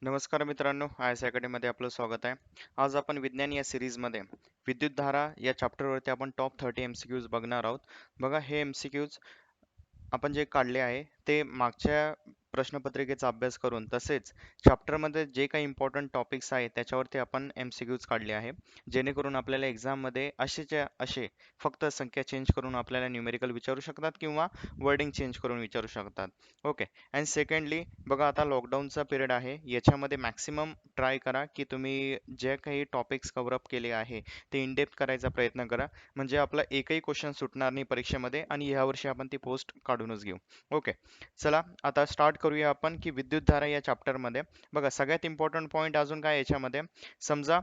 नमस्कार मित्रांनो, I S अकॅडमीमध्ये आपलं स्वागत आहे. आज आपण विज्ञान या सिरीजमध्ये विद्युतधारा या चॅप्टरवरती आपण टॉप 30 MCQs बघणार आहोत. बघा, हे MCQs आपण जे काढले आहे ते मागच्या प्रश्नपत्रिकेचा अभ्यास करून, तसेच चॅप्टरमध्ये जे काही इम्पॉर्टंट टॉपिक्स आहेत त्याच्यावरती आपण MCQs काढले आहे, जेणेकरून आपल्याला एक्झाममध्ये असेच्या असे फक्त संख्या चेंज करून आपल्याला न्यूमेरिकल विचारू शकतात किंवा वर्डिंग चेंज करून विचारू शकतात. ओके. अँड सेकंडली, बघा, आता लॉकडाऊनचा पिरियड आहे, याच्यामध्ये मॅक्सिमम ट्राय करा की तुम्ही जे काही टॉपिक्स कव्हर अप केले आहे ते इन डेप्थ करायचा प्रयत्न करा, म्हणजे आपला एकही क्वेश्चन सुटणार नाही परीक्षेमध्ये आणि यावर्षी आपण ती पोस्ट काढूनच घेऊ. ओके. चला आता स्टार्ट करूया आपण की विद्युतधारा या चॅप्टरमध्ये. बघा, सगळ्यात इम्पॉर्टंट पॉईंट अजून काय याच्यामध्ये, समजा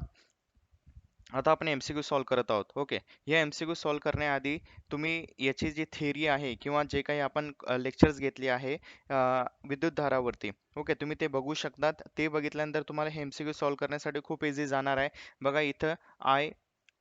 आता आपण MCQ सॉल्व्ह करत आहोत. ओके. या MCQ सॉल्व्ह करण्याआधी तुम्ही याची जी थिअरी आहे किंवा जे काही आपण लेक्चर्स घेतली आहे विद्युतधारावरती, ओके, तुम्ही ते बघू शकतात. ते बघितल्यानंतर तुम्हाला हे MCQ सॉल्व्ह करण्यासाठी खूप इझी जाणार आहे. बघा, इथं आय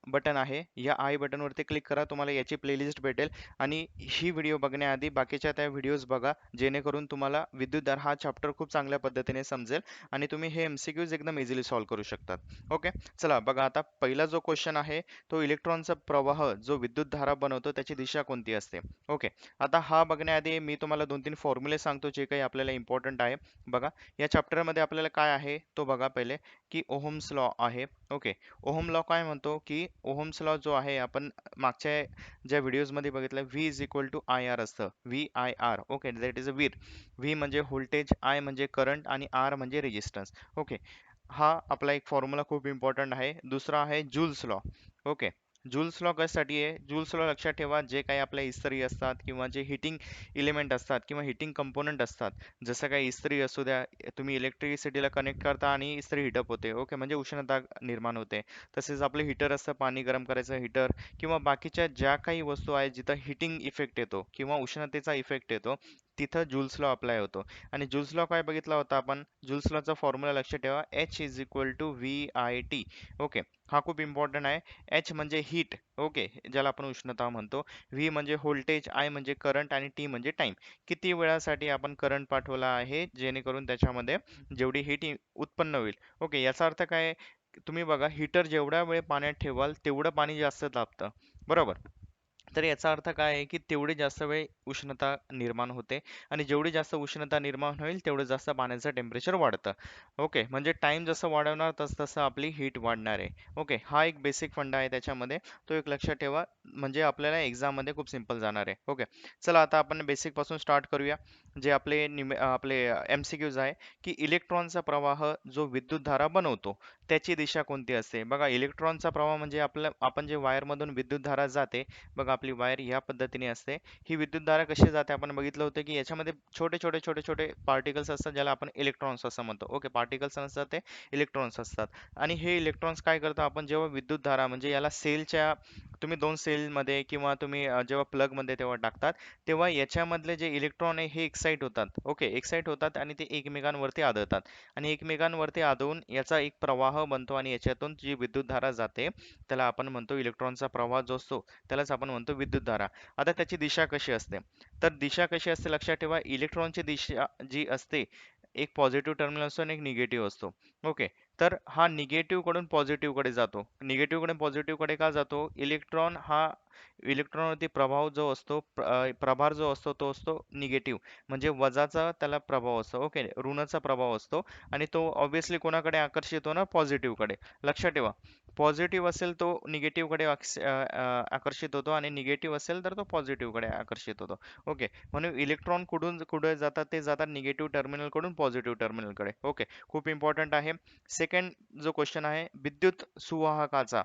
बटन आहे, या आय बटनवरती क्लिक करा, तुम्हाला याची प्लेलिस्ट भेटेल आणि ही व्हिडिओ बघण्याआधी बाकीच्या त्या व्हिडिओज बघा, जेणेकरून तुम्हाला विद्युतधारा हा चॅप्टर खूप चांगल्या पद्धतीने समजेल आणि तुम्ही हे MCQs एकदम इझिली सॉल्व्ह करू शकतात. ओके. चला बघा, आता पहिला जो क्वेश्चन आहे तो इलेक्ट्रॉनचा प्रवाह जो विद्युतधारा बनवतो त्याची दिशा कोणती असते. ओके. आता हा बघण्याआधी मी तुम्हाला 2-3 फॉर्म्युले सांगतो जे काही आपल्याला इम्पॉर्टंट आहे. बघा, या चॅप्टरमध्ये आपल्याला काय आहे तो बघा पहिले, की ओहम्स लॉ आहे. ओके. ओहम लॉ काय म्हणतो, की ओहम्स लॉ जो आहे आपण मागच्या ज्या व्हिडिओजमध्ये बघितलं, V is equal to I R असतं, V I R. Okay, that is a VIR. V म्हणजे व्होल्टेज, आय म्हणजे करंट आणि आर म्हणजे रेजिस्टन्स. ओके. हा आपला एक फॉर्म्युला खूप इम्पॉर्टंट आहे. दुसरा आहे Joule's law. Okay. Joule's law कशासाठी आहे? जूल्स लॉ लक्षात ठेवा, जे काही आपल्या इस्त्री असतात किंवा जे हिटिंग इलिमेंट असतात किंवा हिटिंग कंपोनंट असतात, जसं काही इस्त्री असू द्या, तुम्ही इलेक्ट्रिसिटीला कनेक्ट करता आणि इस्त्री हिटअप होते. ओके, म्हणजे उष्णता निर्माण होते. तसेच आपलं हीटर असतं, पाणी गरम करायचं हीटर, किंवा बाकीच्या ज्या काही वस्तू आहेत जिथं हिटिंग इफेक्ट येतो किंवा उष्णतेचा इफेक्ट येतो, तिथं जूल्स लॉ अप्लाय होतो. आणि जूल्स लॉ काय बघितला होता आपण? जूल्स लॉचा फॉर्म्युला लक्षात ठेवा, H is equal to V I T. Okay. हा खूप इम्पॉर्टंट आहे. एच म्हणजे हीट, ओके, ज्याला आपण उष्णता म्हणतो. व्ही म्हणजे व्होल्टेज, आय म्हणजे करंट आणि टी म्हणजे टाइम. किती वेळासाठी आपण करंट पाठवला आहे जेणेकरून त्याच्यामध्ये जेवढी हीट उत्पन्न होईल. ओके, याचा अर्थ काय आहे? तुम्ही बघा, हीटर जेवढा वेळ पाण्यात ठेवाल तेवढं पाणी जास्त तापतं, बरोबर. तर याचा अर्थ काय आहे, की तेवढी जास्त वेळ उष्णता निर्माण होते आणि जेवढी जास्त उष्णता निर्माण होईल तेवढं जास्त पाण्याचं टेम्परेचर वाढतं. ओके, म्हणजे टाइम जसं वाढवणार तसं आपली हीट वाढणार आहे. ओके, हा एक बेसिक फंडा आहे त्याच्यामध्ये, तो एक लक्षात ठेवा, म्हणजे आपल्याला एक्झाममध्ये खूप सिंपल जाणार आहे. ओके. चला आता आपण बेसिक पासून स्टार्ट करूया. जे आपले MCQs आहे, की इलेक्ट्रॉनचा प्रवाह जो विद्युतधारा बनवतो त्याची दिशा कोणती असते. बघा, इलेक्ट्रॉनचा प्रवाह म्हणजे आपण जे वायरमधून विद्युतधारा जाते, बघा आपली वायर या पद्धतीने असते. ही विद्युतधारा कशी जाते आपण बघितलं होतं, की याच्यामध्ये छोटे छोटे छोटे छोटे पार्टिकल्स असतात, ज्याला आपण इलेक्ट्रॉन्स असं म्हणतो. ओके, पार्टिकल्स नसतात, ते इलेक्ट्रॉन्स असतात. आणि हे इलेक्ट्रॉन्स काय करतात, आपण जेव्हा विद्युतधारा म्हणजे याला सेलच्या, तुम्ही दोन सेलमध्ये किंवा तुम्ही जेव्हा प्लगमध्ये तेव्हा टाकतात, तेव्हा याच्यामधले जे इलेक्ट्रॉन आहे हे एक्साइट होतात. ओके, एक्साइट होतात आणि ते एकमेकांवरती आदळतात आणि एकमेकांवरती आदळून याचा एक प्रवाह बनतो आणि याच्यातून जी विद्युतधारा जाते त्याला आपण म्हणतो, इलेक्ट्रॉनचा प्रवाह जो असतो त्यालाच आपण म्हणतो विद्युतधारा. आता त्याची दिशा कशी असते? तर दिशा कशी असते लक्षात ठेवा, इलेक्ट्रॉनची दिशा जी असते, एक पॉझिटिव्ह टर्मिनल असतो आणि एक निगेटिव्ह असतो. ओके. तर हा निगेटिव्ह कडून पॉझिटिव्ह कडे जातो. निगेटिव्ह कडून पॉझिटिव्ह कडे का जातो? इलेक्ट्रॉनवरती प्रभाव जो असतो, प्रभार जो असतो तो असतो निगेटिव्ह, म्हणजे वजाचा त्याला प्रभाव असतो. ओके, ऋणाचा प्रभाव असतो आणि तो ऑब्व्हियसली कोणाकडे आकर्षित होणार? पॉझिटिव्ह कडे. लक्षात ठेवा, पॉझिटिव्ह असेल तो निगेटिव्ह कडे आकर्षित होतो आणि निगेटिव्ह असेल तर तो पॉझिटिव्ह कडे आकर्षित होतो. ओके, म्हणून इलेक्ट्रॉन कुठून कुठे जातात? ते जातात निगेटिव्ह टर्मिनल कडून पॉझिटिव्ह टर्मिनल कडे. ओके, खूप इम्पॉर्टंट आहे. सेकंड जो क्वेश्चन आहे, विद्युत सुवाहकाचा,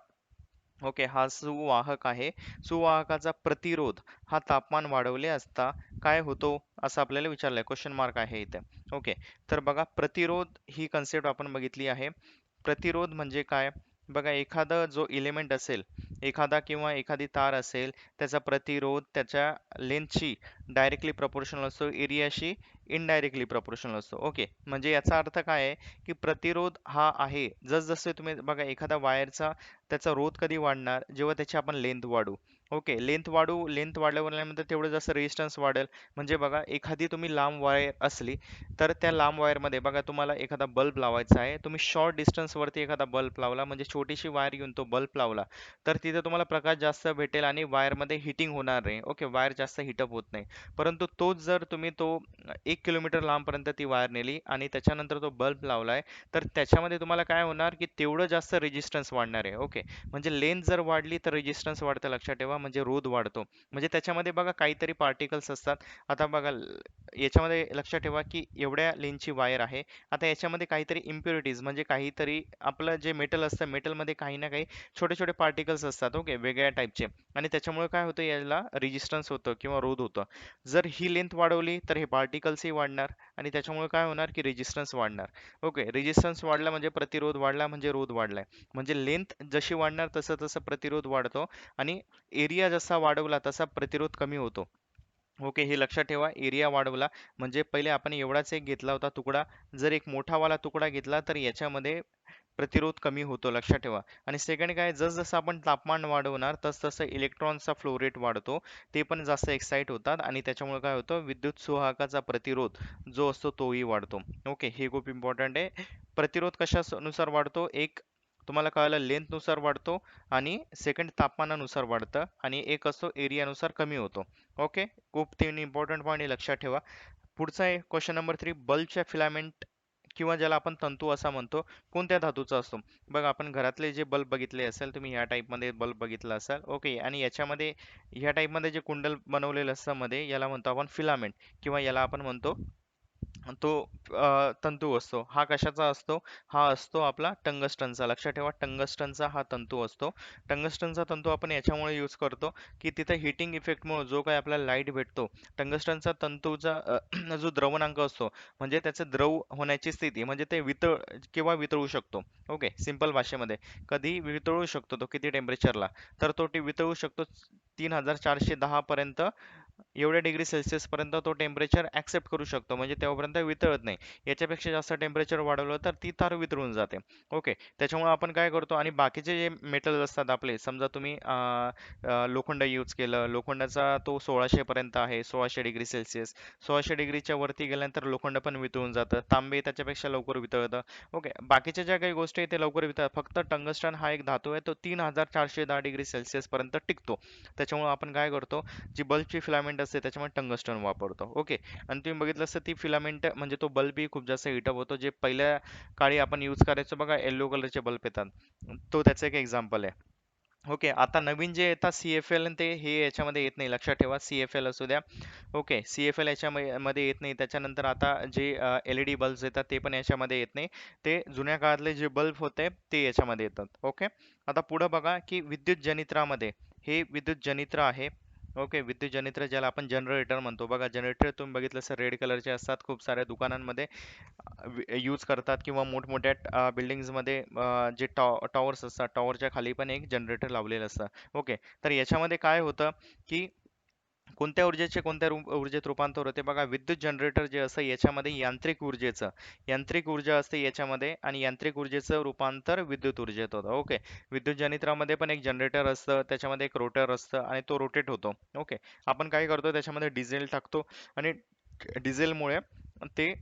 ओके, हा सुवाहक आहे. सुवाहकाचा प्रतिरोध हा तापमान वाढवले असता काय होतो, असं आपल्याला विचारलंय, क्वेश्चन मार्क आहे इथे. ओके. तर बघा, प्रतिरोध ही कन्सेप्ट आपण बघितली आहे. प्रतिरोध म्हणजे काय? बघा, एखादा जो इलेमेंट असेल, एखादा किंवा एखादी तार असेल, त्याचा प्रतिरोध त्याच्या लेंथशी डायरेक्टली प्रपोर्शनल असतो, एरियाशी इनडायरेक्टली प्रपोर्शनल असतो. ओके, म्हणजे याचा अर्थ काय आहे, की प्रतिरोध हा आहे, जसजसे तुम्ही बघा एखादा वायरचा, त्याचा रोध कधी वाढणार? जेव्हा त्याची आपण लेंथ वाढवू. ओके, लेंथ वाढल्यानंतर तेवढं जास्त रेजिस्टन्स वाढेल. म्हणजे बघा, एखादी तुम्ही लांब वायर असली, तर त्या लांब वायरमध्ये बघा, तुम्हाला एखादा बल्ब लावायचा आहे. तुम्ही शॉर्ट डिस्टन्स वरती एखादा बल्ब लावला, म्हणजे छोटीशी वायर घेऊन तो बल्ब लावला, तर तिथे तुम्हाला प्रकाश जास्त भेटेल आणि वायरमध्ये हिटिंग होणार नाही. ओके, वायर जास्त हिटअप होत नाही. परंतु तोच जर तुम्ही 1 किलोमीटर लांबपर्यंत ती वायर नेली आणि त्याच्यानंतर तो बल्ब लावलाय, तर त्याच्यामध्ये तुम्हाला काय होणार, की तेवढं जास्त रेजिस्टन्स वाढणार आहे. ओके, म्हणजे लेंथ जर वाढली तर रेजिस्टन्स वाढतं, लक्षात ठेवा. म्हणजे रोध वाढतो. म्हणजे त्याच्यामध्ये बघा काहीतरी पार्टिकल्स असतात. आता बघा, याच्यामध्ये लक्षात ठेवा की एवढ्या लेंथची वायर आहे. आता याच्यामध्ये काहीतरी इम्प्युरिटीज, म्हणजे काहीतरी आपलं जे मेटल असतं, मेटलमध्ये काही ना काही छोटे छोटे पार्टिकल्स असतात. ओके, वेगळ्या टाईपचे. आणि त्याच्यामुळे काय होतं, याला रेजिस्टन्स होतं किंवा रोध होतं. जर ही लेंथ वाढवली तर हे पार्टिकल्सही वाढणार आणि त्याच्यामुळे काय होणार, की रेजिस्टन्स वाढणार. ओके, रेजिस्टन्स वाढला म्हणजे प्रतिरोध वाढला, म्हणजे रोध वाढलाय. म्हणजे लेंथ जशी वाढणार तसं तसं प्रतिरोध वाढतो आणि एरिया जसा वाढवला तसा प्रतिरोध कमी होतो. ओके, हे लक्षात ठेवा. एरिया वाढवला म्हणजे पहिले आपण एवढाच एक घेतला होता तुकडा, जर एक मोठावाला तुकडा घेतला तर याच्यामध्ये प्रतिरोध कमी होतो, लक्षात ठेवा. आणि सेकंड काय, जसं आपण तापमान वाढवणार तस तसं इलेक्ट्रॉनचा फ्लो रेट वाढतो, ते पण जास्त एक्साइट होतात आणि त्याच्यामुळे काय होतं, विद्युत सुवाहकाचा प्रतिरोध जो असतो तोही वाढतो. ओके, हे खूप इम्पॉर्टंट आहे. प्रतिरोध कशानुसार वाढतो, एक तुम्हाला कळालं, लेंथ नुसार वाढतो आणि सेकंड तापमानानुसार वाढतं आणि एक असतो एरियानुसार कमी होतो. ओके, खूप 3 इम्पॉर्टंट पॉईंट हे लक्षात ठेवा. पुढचा आहे क्वेश्चन नंबर 3. बल्बच्या फिलामेंट किंवा ज्याला आपण तंतू असा म्हणतो, कोणत्या धातूचा असतो? बघा, आपण घरातले जे बल्ब बघितले असेल, तुम्ही ह्या टाईपमध्ये बल्ब बघितला असाल. ओके, आणि याच्यामध्ये ह्या टाईपमध्ये जे कुंडल बनवलेलं असतं मध्ये, याला म्हणतो आपण फिलामेंट किंवा याला आपण म्हणतो तो तंतू असतो. हा कशाचा असतो? हा असतो आपला टंगस्टनचा. लक्षात ठेवा, टंगस्टनचा हा तंतू असतो. टंगस्टनचा तंतू आपण याच्यामुळे यूज करतो, की तिथे हिटिंग इफेक्टमुळे जो काही आपल्याला लाईट भेटतो, टंगस्टनचा तंतूचा जो द्रवणांक असतो, म्हणजे त्याचं द्रव होण्याची स्थिती, म्हणजे ते वितळू शकतो. ओके, सिंपल भाषेमध्ये कधी वितळू शकतो तो, किती टेम्परेचरला, तर तो वितळू शकतो 3410 पर्यंत. एवढ्या डिग्री सेल्सिअस पर्यंत तो टेम्परेचर ऍक्सेप्ट करू शकतो, म्हणजे तेव्हापर्यंत वितळत नाही. याच्यापेक्षा जास्त टेम्परेचर वाढवलं तर ती तार वितळून जाते. ओके, त्याच्यामुळे आपण काय करतो, आणि बाकीचे जे मेटल असतात आपले, समजा तुम्ही लोखंड यूज केलं, लोखंडाचा तो 1600 पर्यंत आहे, 1600 डिग्री सेल्सिअस. 1600 डिग्रीच्या वरती गेल्यानंतर लोखंड पण वितळून जातं. तांबे त्याच्यापेक्षा लवकर वितळतं. ओके, बाकीच्या ज्या काही गोष्टी आहेत ते लवकर वितळतात. फक्त टंगस्टन हा एक धातू आहे, तो 3410 डिग्री सेल्सिअस पर्यंत टिकतो. त्याच्यामुळे आपण काय करतो, जी बल्बची फिलामेंट असते त्याच्यामध्ये टंगस्टन वापरतो. ओके, आणि तुम्ही बघितलं असतं, ती फिलामेंट म्हणजे तो बल्बही खूप जास्त हिटअप होतो. जे पहिल्या काळी आपण यूज करायचो बघा, येलो कलरचे बल्ब येतात, तो त्याचं एक एक्झाम्पल आहे. ओके, आता नवीन जे येतात CFL आणि ते हे याच्यामध्ये येत नाही, लक्षात ठेवा. CFL असू द्या. ओके, CFL याच्यामध्ये येत नाही. त्याच्यानंतर आता जे LED बल्ब येतात ते पण याच्यामध्ये येत नाही. ते जुन्या काळातले जे बल्ब होते ते याच्यामध्ये येतात. ओके, आता पुढे बघा, की विद्युत जनित्रामध्ये, हे विद्युत जनित्र आहे. ओके, विद्युत जनित्र ज्याला आपण जनरेटर म्हणतो. बघा, जनरेटर तुम्ही बघितलं सर, रेड कलरचे असतात. खूप साऱ्या दुकानांमध्ये यूज करतात किंवा मोठमोठ्या बिल्डिंग्समध्ये जे टॉवर्स असतात, टॉवरच्या खाली पण एक जनरेटर लावलेलं असतं. ओके, तर याच्यामध्ये काय होतं, की कोणत्या ऊर्जेचे कोणत्या ऊर्जेत रूपांतर होते, बघा. विद्युत जनरेटर जे असतं याच्यामध्ये यांत्रिक ऊर्जा असते याच्यामध्ये, आणि यांत्रिक ऊर्जेचं रूपांतर विद्युत ऊर्जेत होतं. ओके, विद्युत जनित्रामध्ये पण एक जनरेटर असतं, त्याच्यामध्ये एक रोटर असतं आणि तो रोटेट होतो. ओके, आपण काय करतो, त्याच्यामध्ये डिझेल टाकतो आणि डिझेलमुळे ते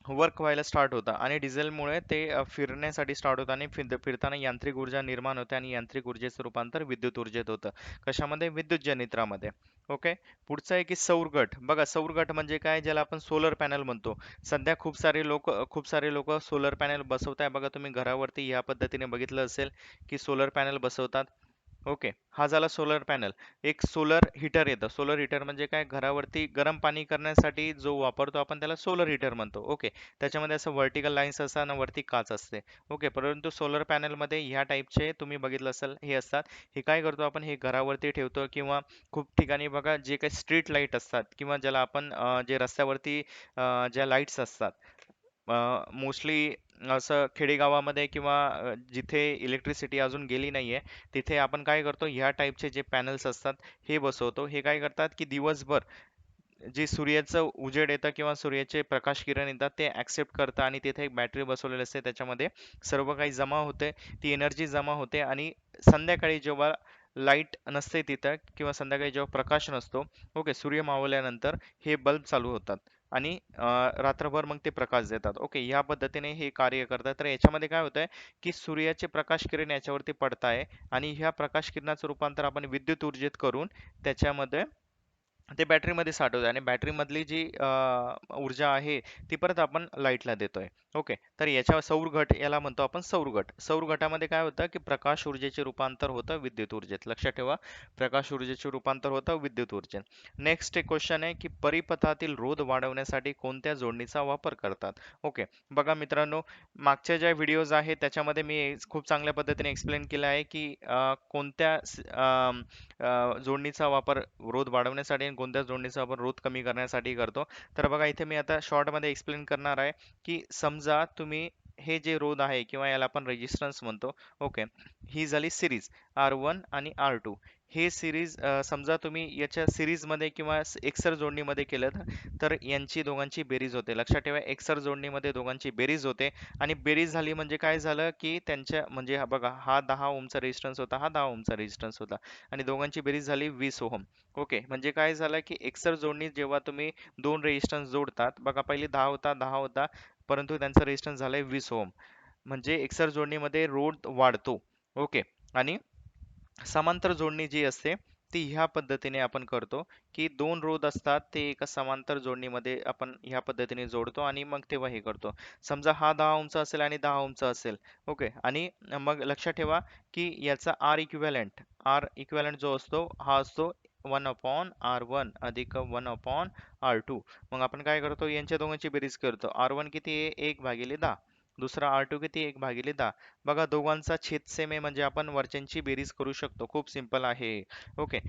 वर्क व्हायला स्टार्ट होतं आणि डिझेलमुळे ते फिरण्यासाठी स्टार्ट होतं आणि फिरताना यांत्रिक ऊर्जा निर्माण होते आणि यांत्रिक ऊर्जेचं रूपांतर विद्युत ऊर्जेत होतं. कशामध्ये? विद्युत जनित्रामध्ये. ओके, पुढचं आहे की सौरगट. बघा, सौरगट म्हणजे काय, ज्याला आपण सोलर पॅनल म्हणतो. सध्या खूप सारे लोक सोलर पॅनल बसवताय. बघा, तुम्ही घरावरती ह्या पद्धतीने बघितलं असेल की सोलर पॅनल बसवतात. ओके, हा झाला सोलर पॅनल. एक सोलर हीटर येतं. सोलर हीटर म्हणजे काय, घरावरती गरम पाणी करण्यासाठी जो वापरतो आपण त्याला सोलर हीटर म्हणतो. ओके, त्याच्यामध्ये असं व्हर्टिकल लाईन्स असतात आणि वरती काच असते. ओके, परंतु सोलर पॅनलमध्ये ह्या टाईपचे तुम्ही बघितलं असेल हे असतात. हे काय करतो आपण, हे घरावरती ठेवतो किंवा खूप ठिकाणी बघा, जे काही स्ट्रीट लाईट असतात किंवा ज्याला आपण जे रस्त्यावरती ज्या लाईट्स असतात, मोस्टली असं खेडेगावामध्ये किंवा जिथे इलेक्ट्रिसिटी अजून गेली नाहीये, तिथे आपण काय करतो, ह्या टाईपचे जे पॅनल्स असतात हे बसवतो. हे काय करतात, की दिवसभर जे सूर्याचं उजेड येतं किंवा सूर्याचे प्रकाश किरण येतात ते ऍक्सेप्ट करतं आणि तिथे एक बॅटरी बसवलेली असते. त्याच्यामध्ये सर्व काही जमा होते, ती एनर्जी जमा होते आणि संध्याकाळी जेव्हा लाईट नसते तिथं किंवा संध्याकाळी जेव्हा प्रकाश नसतो, ओके, सूर्य मावळल्यानंतर हे बल्ब चालू होतात आणि रात्रभर मग ते प्रकाश देतात. ओके, या पद्धतीने हे कार्य करतात. तर याच्यामध्ये काय होतंय की सूर्याचे प्रकाश किरण याच्यावरती पडताय आणि ह्या प्रकाश किरणाचं रूपांतर आपण विद्युत ऊर्जेत करून त्याच्यामध्ये ते बॅटरीमध्ये साठवतो आणि बॅटरीमधली जी ऊर्जा आहे ती परत आपण लाईटला देतोय. ओके, तर याच्या सौर घट याला म्हणतो आपण सौर घट. सौर घटामध्ये काय होतं की प्रकाश ऊर्जेचे रूपांतर होतं विद्युत ऊर्जेत. लक्षात ठेवा, प्रकाश ऊर्जेचे रूपांतर होतं विद्युत ऊर्जेत. नेक्स्ट एक क्वेश्चन आहे की परिपथातील रोध वाढवण्यासाठी कोणत्या जोडणीचा वापर करतात? ओके, बघा मित्रांनो, मागच्या ज्या व्हिडिओज आहेत त्याच्यामध्ये मी खूप चांगल्या पद्धतीने एक्सप्लेन केलं आहे की कोणत्या जोडणीचा वापर रोध वाढवण्यासाठी आणि कोणत्या जोडणीचा वापर रोध कमी करण्यासाठी करतो. तर बघा इथे मी आता शॉर्टमध्ये एक्सप्लेन करणार आहे की समजा तुम्ही हे जे रोध आहे किंवा याला आपण रेजिस्टन्स म्हणतो. ओके, ही झाली सिरीज R1 आणि R2. हे सिरीज समजा तुम्ही याच्या सिरीजमध्ये किंवा एकसर जोडणीमध्ये केलं तर यांची दोघांची बेरीज होते. लक्षात ठेवा, एकसर जोडणीमध्ये दोघांची बेरीज होते आणि बेरीज झाली म्हणजे काय झालं की त्यांच्या म्हणजे बघा, हा 10 ओमचा रेजिस्टन्स होता, हा 10 ओमचा रेजिस्टन्स होता आणि दोघांची बेरीज झाली 20 ओहम. ओके, म्हणजे काय झालं की एकसर जोडणी जेव्हा तुम्ही दोन रेजिस्टन्स जोडतात, बघा पहिले 10 होता परंतु त्यांचा रेजिस्टन्स झालाय 20 ओहम. म्हणजे एकसर जोडणीमध्ये रोध वाढतो. ओके, आणि समांतर जोडणी जी असते ती ह्या पद्धतीने आपण करतो की दोन रोध असतात ते एका समांतर जोडणीमध्ये आपण ह्या पद्धतीने जोडतो आणि मग तेव्हा हे करतो. समजा हा 10 ओमचा असेल आणि 10 ओमचा असेल. ओके, आणि मग लक्षात ठेवा की याचा आर इक्विव्हॅलंट जो असतो हा असतो 1/R1 अधिक 1/R2. मग आपण काय करतो, यांच्या दोघांची बेरीज करतो. R1 किती आहे, 1/10. दुसरा R2 किती, 1/10. बघा, दोघांचा छेद सेम आहे म्हणजे आपण वरच्यांची बेरीज करू शकतो. खूप सिंपल आहे. ओके,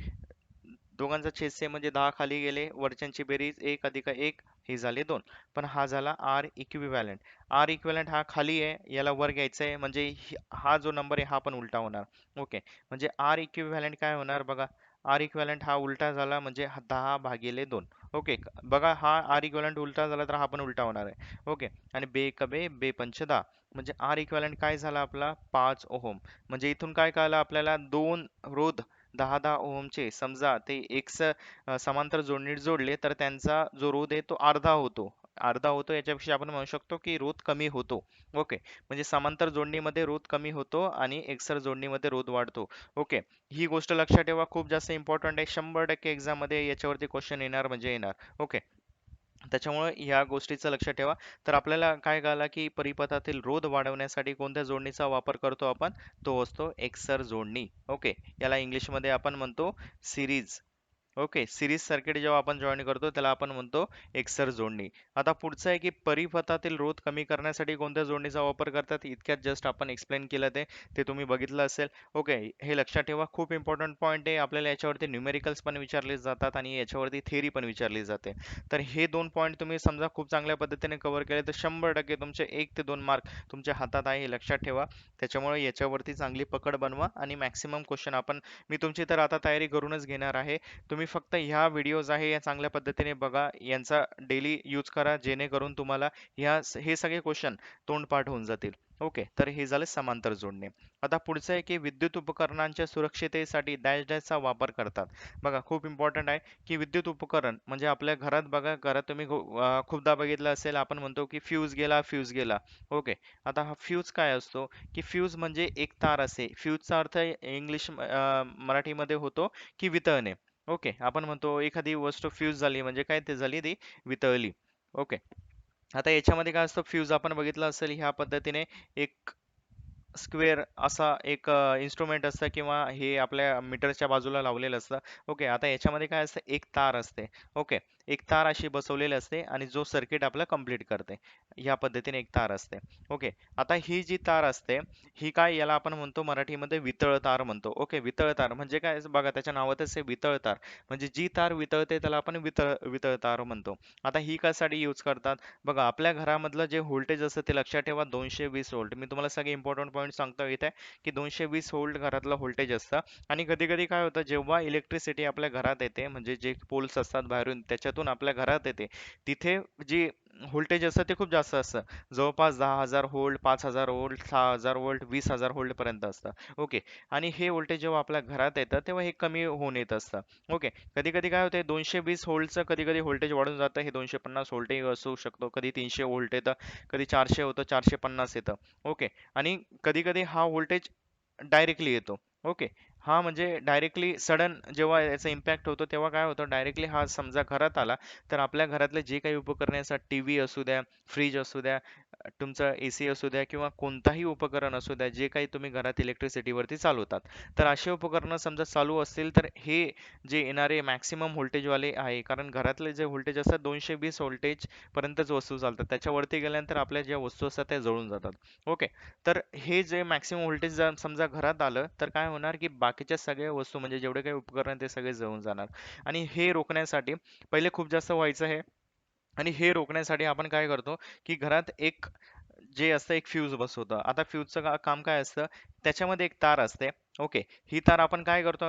दोघांचा छेद सेम म्हणजे 10 खाली गेले, वरच्यांची बेरीज 1 अधिक 1 हे झाले 2. पण हा झाला आर इक्विव्हॅलंट. आर इक्विव्हॅलंट हा खाली आहे, याला वर घ्यायचा आहे म्हणजे हा जो नंबर आहे हा पण उलटा होणार. ओके, म्हणजे आर इक्विव्हॅलंट काय होणार बघा, आर इक्विव्हॅलंट हा उलटा झाला म्हणजे 10/2. ओके, बघा हा आर इक्विव्हॅलंट उलटा झाला तर हा पण उलटा होणार आहे. ओके, आणि बे कबे बे पंच 10 म्हणजे आर इक्विव्हॅलंट काय झाला आपला 5 ओहम. म्हणजे इथून काय कळलं आपल्याला, दोन रोध 10 ओहमचे समजा ते समांतर जोडणीत जोडले तर त्यांचा जो रोध आहे तो अर्धा होतो याच्यापेक्षा आपण म्हणू शकतो की रोध कमी होतो. ओके, म्हणजे समांतर जोडणीमध्ये रोध कमी होतो आणि एकसर जोडणीमध्ये रोध वाढतो. ओके, ही गोष्ट लक्षात ठेवा, खूप जास्त इम्पॉर्टंट आहे. 100% एक्झाम मध्ये याच्यावरती क्वेश्चन येणार म्हणजे येणार. ओके, त्याच्यामुळे या गोष्टीचं लक्षात ठेवा. तर आपल्याला काय कळलं की परिपथातील रोध वाढवण्यासाठी कोणत्या जोडणीचा वापर करतो आपण, तो असतो एकसर जोडणी. ओके, याला इंग्लिशमध्ये आपण म्हणतो सिरीज. ओके, सिरीज सर्किट जेव्हा आपण जॉईन करतो त्याला आपण म्हणतो एकसर जोडणी. आता पुढचं आहे की परिपथातील रोध कमी करण्यासाठी कोणत्या जोडणीचा वापर करतात. इतक्यात जस्ट आपण एक्सप्लेन केलं ते ते तुम्ही बघितलं असेल. ओके, हे लक्षात ठेवा, खूप इम्पॉर्टंट पॉईंट आहे. आपल्याला याच्यावरती न्यूमेरिकल्स पण विचारले जातात आणि याच्यावरती थेअरी पण विचारली जाते. तर हे दोन पॉईंट तुम्ही समजा खूप चांगल्या पद्धतीने कव्हर केले तर 100% तुमचे 1 ते 2 मार्क तुमच्या हातात आहे, हे लक्षात ठेवा. त्याच्यामुळे याच्यावरती चांगली पकड बनवा आणि मॅक्सिमम क्वेश्चन मी तुमची तर आता तयारी करूनच घेणार आहे. तुम्ही फक्त ह्या व्हिडिओज आहे या चांगल्या पद्धतीने बघा, यांचा डेली यूज करा जेणेकरून तुम्हाला हे सगळे क्वेश्चन तोंडपाठ होऊन जातील. ओके, तर हे झाले समांतर जोडणे. आता पुढचं आहे की विद्युत उपकरणांच्या सुरक्षिततेसाठी डॅश डॅशचा वापर करतात. बघा, खूप इम्पॉर्टंट आहे की विद्युत उपकरण म्हणजे आपल्या घरात बघा, घरात तुम्ही खूपदा बघितलं असेल, आपण म्हणतो की फ्यूज गेला. ओके, आता हा फ्यूज काय असतो की फ्यूज म्हणजे एक तार असे. फ्यूजचा अर्थ इंग्लिश मराठीमध्ये होतो की वितळणे. ओके, आपण म्हणतो एखादी वस्तू फ्यूज झाली म्हणजे काय, ते झाली ती वितळली. ओके, आता याच्यामध्ये काय असतं, फ्यूज आपण बघितलं असेल ह्या पद्धतीने एक स्क्वेअर असा एक इन्स्ट्रुमेंट असतं किंवा हे आपल्या मीटरच्या बाजूला लावलेलं असतं. ओके, आता याच्यामध्ये काय असतं, एक तार असते. ओके, एक तार अशी बसवलेली असते आणि जो सर्किट आपला कंप्लीट करते, ह्या पद्धतीने एक तार असते. ओके, आता ही जी तार असते ही काय, याला आपण म्हणतो मराठीमध्ये वितळ तार म्हणतो. ओके, वितळ तार म्हणजे काय बघा, त्याच्या नावातच आहे वितळ तार, म्हणजे जी तार वितळते त्याला आपण वितळ तार म्हणतो. आता ही कशासाठी यूज करतात बघा, आपल्या घरामधलं जे व्होल्टेज असतं ते लक्षात ठेवा, 220 व्होल्ट. मी तुम्हाला सगळे इम्पॉर्टंट पॉईंट सांगतो इथे की 220 व्होल्ट घरातलं व्होल्टेज असतं. आणि कधी कधी काय होतं, जेव्हा इलेक्ट्रिसिटी आपल्या घरात येते म्हणजे जे पोल्स असतात बाहेरून त्याच्यातून आपल्या घरात येते, तिथे जी व्होल्टेज असतं ते खूप जास्त असतं. जवळपास 10,000 व्होल्ट, 5,000 व्होल्ट, 6,000 व्होल्ट, 20,000 व्होल्ट पर्यंत असतं. ओके. आणि हे व्होल्टेज जेव्हा आपल्या घरात येतं तेव्हा हे कमी होऊन येत असतं. ओके. कधी कधी काय होते, 220 व्होल्टचं कधी कधी व्होल्टेज वाढून जातं, हे 250 व्होल्टही असू शकतो, कधी 300 व्होल्ट येतं, कधी 400 होतं, 450 येतं. ओके. आणि कधी कधी हा व्होल्टेज डायरेक्टली येतो. ओके. हा म्हणजे डायरेक्टली सडन जेव्हा याचा इम्पॅक्ट होतो तेव्हा काय होतं, डायरेक्टली हा समजा घरात आला तर आपल्या घरातले जे काही उपकरणे असतात, टीव्ही असू द्या, फ्रीज असू द्या, तुमचा एसी असू द्या किंवा कोणताही उपकरण असू द्या, जे काही तुम्ही घरात इलेक्ट्रिसिटीवरती चालवतात, तर असे उपकरणं समजा चालू असतील तर हे जे येणारे मॅक्सिमम व्होल्टेजवाले आहे, कारण घरातले जे व्होल्टेज असतात 220 व्होल्टेज पर्यंतच वस्तू चालतात, त्याच्यावरती गेल्यानंतर आपल्या ज्या वस्तू असतात त्या जळून जातात. ओके. तर हे जे मॅक्सिमम व्होल्टेज जर समजा घरात आलं तर काय होणार, की बाकीच्या सगळ्या वस्तू म्हणजे जेवढे काही उपकरण ते सगळे जळून जाणार. आणि हे रोखण्यासाठी पहिले खूप जास्त व्हायचं हे, आणि हे रोखण्यासाठी आपण काय करतो, की घरात एक जे असतं एक फ्यूज बसवतो. आता फ्यूजचं काम काय असतं, त्याच्यामध्ये एक तार असते. ओके. ही तार आपण काय करतो,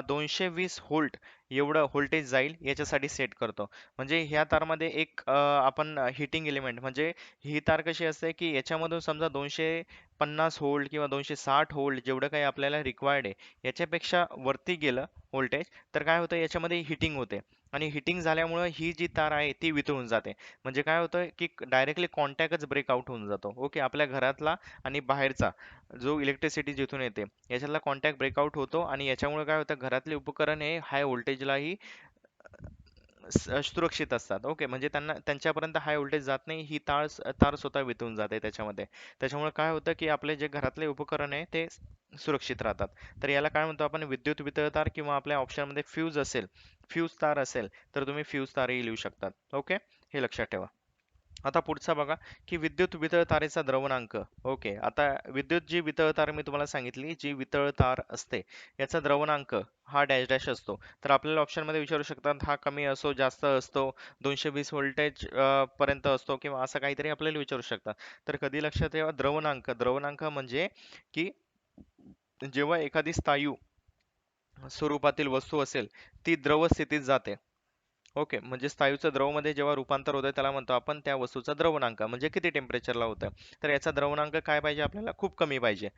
220 व्होल्ट एवढं व्होल्टेज जाईल याच्यासाठी सेट करतो. म्हणजे ह्या तारमध्ये एक आपण हिटिंग एलिमेंट, म्हणजे ही तार कशी असते, की याच्यामधून समजा 250 व्होल्ट किंवा 260 व्होल्ट जेवढं काही आपल्याला रिक्वायर्ड आहे याच्यापेक्षा वरती गेलं व्होल्टेज, तर काय होतं, याच्यामध्ये हिटिंग होते. आणि हिटिंग झाल्यामुळं ही जी तार आहे ती वितळून जाते. म्हणजे काय होतं, की डायरेक्टली कॉन्टॅक्टच ब्रेकआउट होऊन जातो. ओके. आपल्या घरातला आणि बाहेरचा जो इलेक्ट्रिसिटी जिथून येते याच्यातला कॉन्टॅक्ट ब्रेकआउट होतो, आणि याच्यामुळे काय होतं, घरातले उपकरण हे हाय व्होल्टेजलाही सुरक्षित असतात. ओके. म्हणजे त्यांना त्यांच्यापर्यंत हाय व्होल्टेज जात नाही, ही तार स्वतः वितळून जाते त्याच्यामध्ये. त्याच्यामुळे काय होतं, की आपले जे घरातले उपकरण आहे ते सुरक्षित राहतात. तर याला काय म्हणतो आपण, विद्युत वितळतार, किंवा आपल्या ऑप्शनमध्ये फ्यूज असेल, फ्यूज तार असेल तर तुम्ही फ्यूज तारही लिहू शकतात. ओके. हे लक्षात ठेवा. आता पुढचा बघा, की विद्युत वितळ तारेचा द्रवणांक. ओके. आता विद्युत जी वितळ तार मी तुम्हाला सांगितली, जी वितळ तार असते याचा द्रवणांक हा डॅश डॅश असतो. तर आपल्याला ऑप्शन मध्ये विचारू शकतात, हा कमी असो, जास्त असतो, 220 व्होल्टेज पर्यंत असतो, किंवा असं काहीतरी आपल्याला विचारू शकतात. तर कधी लक्षात ठेवा, द्रवणांक, द्रवणांक म्हणजे की जेव्हा एखादी स्थायू स्वरूपातील वस्तू असेल ती द्रव स्थितीत जाते. ओके. म्हणजे स्थायूचं द्रवमध्ये जेव्हा रूपांतर होतं त्याला म्हणतो आपण त्या वस्तूचा द्रवणांक, म्हणजे किती टेम्परेचरला होतं. तर याचा द्रवणांक काय पाहिजे आपल्याला, खूप कमी पाहिजे.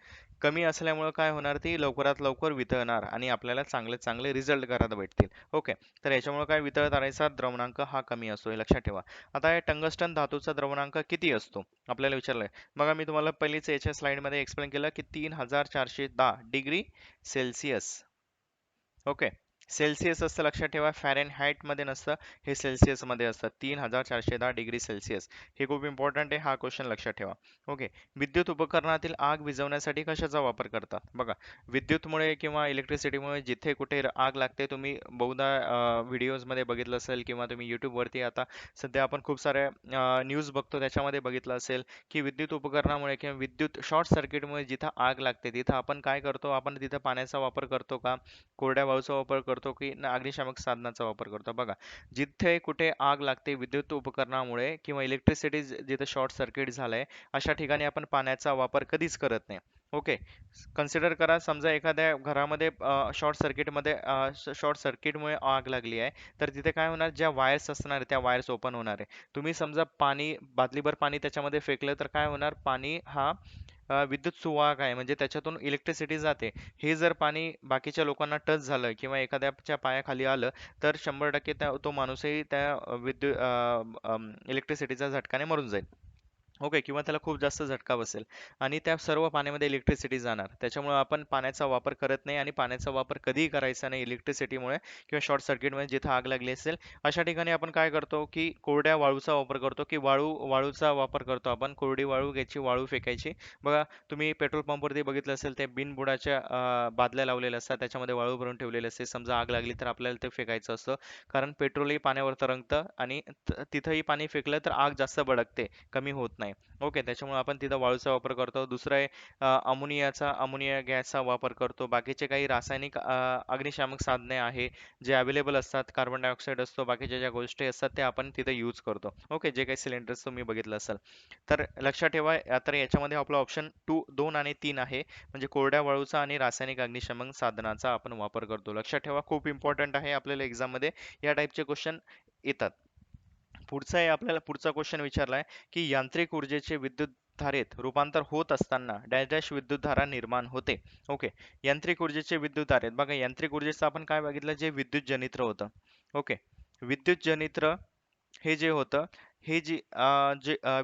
कमी असल्यामुळे काय होणार, ती लवकरात लवकर वितळणार आणि आपल्याला चांगले चांगले रिझल्ट घरात भेटतील. ओके. तर याच्यामुळे काय, वितळतारेचा द्रवणांक हा कमी असतो, हे लक्षात ठेवा. आता या टंगस्टन धातूचा द्रवणांक किती असतो आपल्याला विचारलंय. बघा, मी तुम्हाला पहिलीच याच्या स्लाइडमध्ये एक्सप्लेन केलं की 3410 डिग्री सेल्सिअस. ओके. सेल्सिअस असतं, लक्षात ठेवा, फॅरेनहाइट मध्ये नसतं, हे सेल्सिअस मध्ये असतं. 3410 डिग्री सेल्सिअस. हे खूप इम्पॉर्टंट आहे, हा क्वेश्चन लक्षात ठेवा. ओके. विद्युत उपकरणातील आग विझवण्यासाठी कशाचा वापर करतात. बघा, विद्युतमुळे किंवा इलेक्ट्रिसिटीमुळे जिथे कुठे आग लागते, तुम्ही बहुधा व्हिडिओज मध्ये बघितलं असेल, किंवा तुम्ही युट्यूब वरती आता सध्या आपण खूप साऱ्या न्यूज बघतो त्याच्यामध्ये बघितलं असेल, की विद्युत उपकरणामुळे किंवा विद्युत शॉर्ट सर्किटमुळे जिथं आग लागते तिथं आपण काय करतो, आपण तिथं पाण्याचा वापर करतो का, कोरड्या वाळूचा वापर करतो, की अग्निशामक साधनाचा वापर करतो. बघा, जिथे कुठे आग लागते विद्युत उपकरणामुळे किंवा इलेक्ट्रिसिटी जिथे शॉर्ट सर्किट झालंय, अशा ठिकाणी आपण पाण्याचा वापर कधीच करत नाही. ओके. कन्सिडर करा, समजा एखाद्या घरामध्ये शॉर्ट सर्किटमुळे आग लागली आहे, तर तिथे काय होणार, ज्या वायर्स असणार आहे, त्या वायर्स ओपन होणार आहे. तुम्ही समजा पाणी, बादलीभर पाणी त्याच्यामध्ये फेकलं तर काय होणार, पाणी हा विद्युत सुवाहक आहे, म्हणजे त्याच्यातून इलेक्ट्रिसिटी जाते. हे जर पाणी बाकीच्या लोकांना टच झालं किंवा एखाद्याच्या पायाखाली आलं तर 100% तो माणूसही त्या इलेक्ट्रिसिटीचा झटकाने मरून जाईल. ओके. किंवा त्याला खूप जास्त झटका बसेल, आणि त्या सर्व पाण्यामध्ये इलेक्ट्रिसिटी जाणार. त्याच्यामुळे आपण पाण्याचा वापर करत नाही, आणि पाण्याचा वापर कधीही करायचा नाही इलेक्ट्रिसिटीमुळे किंवा शॉर्ट सर्किटमुळे. जिथे आग लागली असेल अशा ठिकाणी आपण काय करतो, की कोरड्या वाळूचा वापर करतो, की वाळूचा वापर करतो आपण. कोरडी वाळू घ्यायची, वाळू फेकायची. बघा, तुम्ही पेट्रोल पंपवरती बघितलं असेल, ते बिनबुडाच्या बादल्या लावलेल्या असतात, त्याच्यामध्ये वाळू भरून ठेवलेले असते. समजा आग लागली तर आपल्याला ते फेकायचं असतं, कारण पेट्रोलही पाण्यावर तरंगतं, आणि तिथंही पाणी फेकलं तर आग जास्त भडकते, कमी होत नाही. ओके. त्याच्यामुळे आपण तिथं वाळूचा वापर करतो. दुसरं आहे अमोनिया गॅसचा वापर करतो. बाकीचे काही रासायनिक अग्निशामक साधने आहे जे अवेलेबल असतात, कार्बन डायऑक्साईड असतो, बाकीच्या ज्या गोष्टी असतात त्या आपण तिथे यूज करतो. ओके. जे काही सिलेंडर्स तुम्ही बघितलं असेल, तर लक्षात ठेवा, तर याच्यामध्ये आपला ऑप्शन 2 आणि 3 आहे, म्हणजे कोरड्या वाळूचा आणि रासायनिक अग्निशमन साधनाचा आपण वापर करतो. लक्षात ठेवा, खूप इम्पॉर्टंट आहे, आपल्याला एक्झाम मध्ये या टाईपचे क्वेश्चन येतात. पुढचा आहे आपल्याला पुढचा क्वेश्चन विचारलाय की यांत्रिक ऊर्जेचे विद्युत धारेत रूपांतर होत असताना डॅश डॅश विद्युत धारा निर्माण होते. ओके, यांत्रिक ऊर्जेचे विद्युत धारेत बघा, यांत्रिक ऊर्जेचं आपण काय बघितलं, जे विद्युत जनित्र होतं. ओके, विद्युत जनित्र हे जे होतं, हे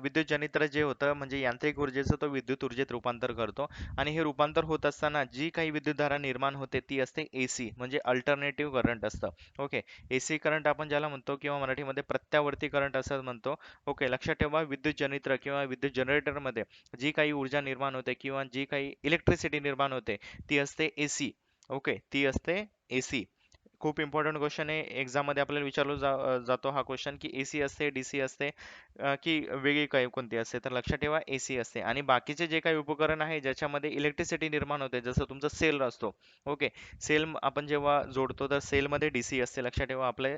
विद्युत जनित्र जे होतं म्हणजे यांत्रिक ऊर्जेचं तो विद्युत ऊर्जेत रूपांतर करतो. आणि हे रूपांतर होत असताना जी काही विद्युतधारा निर्माण होते ती असते एसी, म्हणजे अल्टरनेटिव्ह करंट असतं. ओके, एसी करंट आपण ज्याला म्हणतो किंवा मराठीमध्ये प्रत्यावर्ती करंट असं म्हणतो. ओके, लक्षात ठेवा, विद्युत जनित्र किंवा विद्युत जनरेटरमध्ये जी काही ऊर्जा निर्माण होते किंवा जी काही इलेक्ट्रिसिटी निर्माण होते ती असते एसी. ओके, ती असते एसी. खूप इम्पॉर्टंट क्वेश्चन आहे, एक्झाम मध्ये आपल्याला जातो हा क्वेश्चन की एसी असते, डीसी असते, की वेगळी काही कोणती असते. तर लक्षात ठेवा एसी असते. आणि बाकीचे जे काही उपकरण आहे ज्याच्यामध्ये इलेक्ट्रिसिटी निर्माण होते, जसं तुमचा सेल असतो. ओके, सेल आपण जेव्हा जोडतो तर सेलमध्ये डीसी असते, लक्षात ठेवा आपले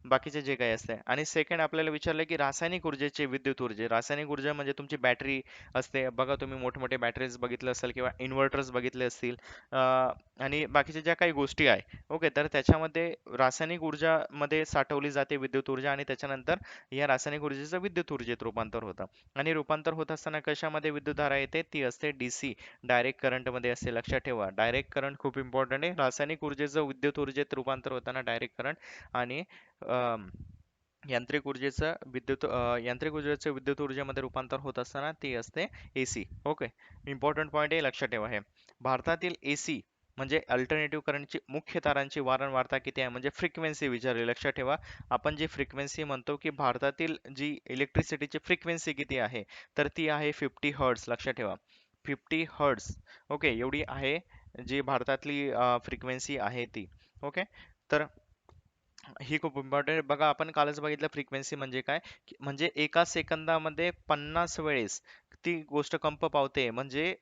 बाकीचे जे काही असते. आणि सेकंड आपल्याला विचारलं की रासायनिक ऊर्जेचे विद्युत ऊर्जे, रासायनिक ऊर्जा म्हणजे तुमची बॅटरी असते बघा, तुम्ही मोठमोठे बॅटरीज बघितले असेल किंवा इन्व्हर्टर्स बघितले असतील, आणि बाकीच्या ज्या काही गोष्टी आहे. ओके, तर त्याच्यामध्ये रासायनिक ऊर्जा मध्ये साठवली जाते विद्युत ऊर्जा, आणि त्याच्यानंतर या रासायनिक ऊर्जेचं विद्युत ऊर्जेत रूपांतर होतं. आणि रूपांतर होत असताना कशामध्ये विद्युतधारा येते, ती असते डीसी, डायरेक्ट करंट मध्ये असते. लक्षात ठेवा, डायरेक्ट करंट खूप इम्पॉर्टंट आहे. रासायनिक ऊर्जेचं विद्युत ऊर्जेत रूपांतर होताना डायरेक्ट करंट. आणि अम, यांत्रिक ऊर्जेचे विद्युत ऊर्जेमध्ये रूपांतर होत असताना ती असते एसी. ओके, इम्पॉर्टंट पॉईंट आहे, लक्षात ठेवा हे. भारतातील एसी म्हणजे अल्टरनेटिव्ह करंटची मुख्य तारांची वारंवारता किती आहे, म्हणजे फ्रिक्वेन्सी विचारली. लक्षात ठेवा, आपण जी फ्रिक्वेन्सी म्हणतो की भारतातील जी इलेक्ट्रिसिटीची फ्रिक्वेन्सी किती आहे, तर ती आहे 50 हर्ट्स. लक्षात ठेवा, 50 हर्ट्स. ओके, एवढी आहे जी भारतातली फ्रिक्वेन्सी आहे ती. ओके, तर ही खूप इम्पॉर्टंट आहे. बघा, आपण कालच बघितलं फ्रिक्वेन्सी म्हणजे काय, म्हणजे एका सेकंदामध्ये 50 वेळेस ती गोष्ट कंप पावते. म्हणजे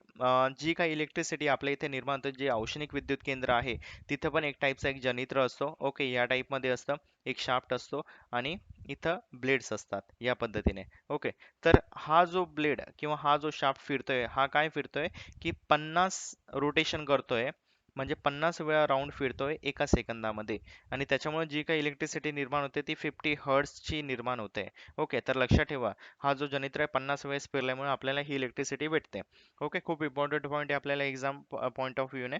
जी काही इलेक्ट्रिसिटी आपल्या इथे निर्माण होते, जे औष्णिक विद्युत केंद्र आहे, तिथं पण एक टाईपचा एक जनित्र असतो. ओके, या टाईप मध्ये असतं, एक शाफ्ट असतो आणि इथं ब्लेड्स असतात या पद्धतीने. ओके, तर हा जो ब्लेड किंवा हा जो शाफ्ट फिरतोय, हा काय फिरतोय की 50 रोटेशन करतोय, म्हणजे 50 वेळा राऊंड फिरतोय एका सेकंदामध्ये. आणि त्याच्यामुळे जी काही इलेक्ट्रिसिटी निर्माण होते ती 50 हर्ट्सची निर्माण होते. ओके, तर लक्षात ठेवा, हा जो जनित्र आहे 50 वेळेस फिरल्यामुळे आपल्याला ही इलेक्ट्रिसिटी भेटते. ओके, खूप इम्पॉर्टंट पॉईंट आहे आपल्याला एक्झाम पॉईंट ऑफ व्ह्यूने.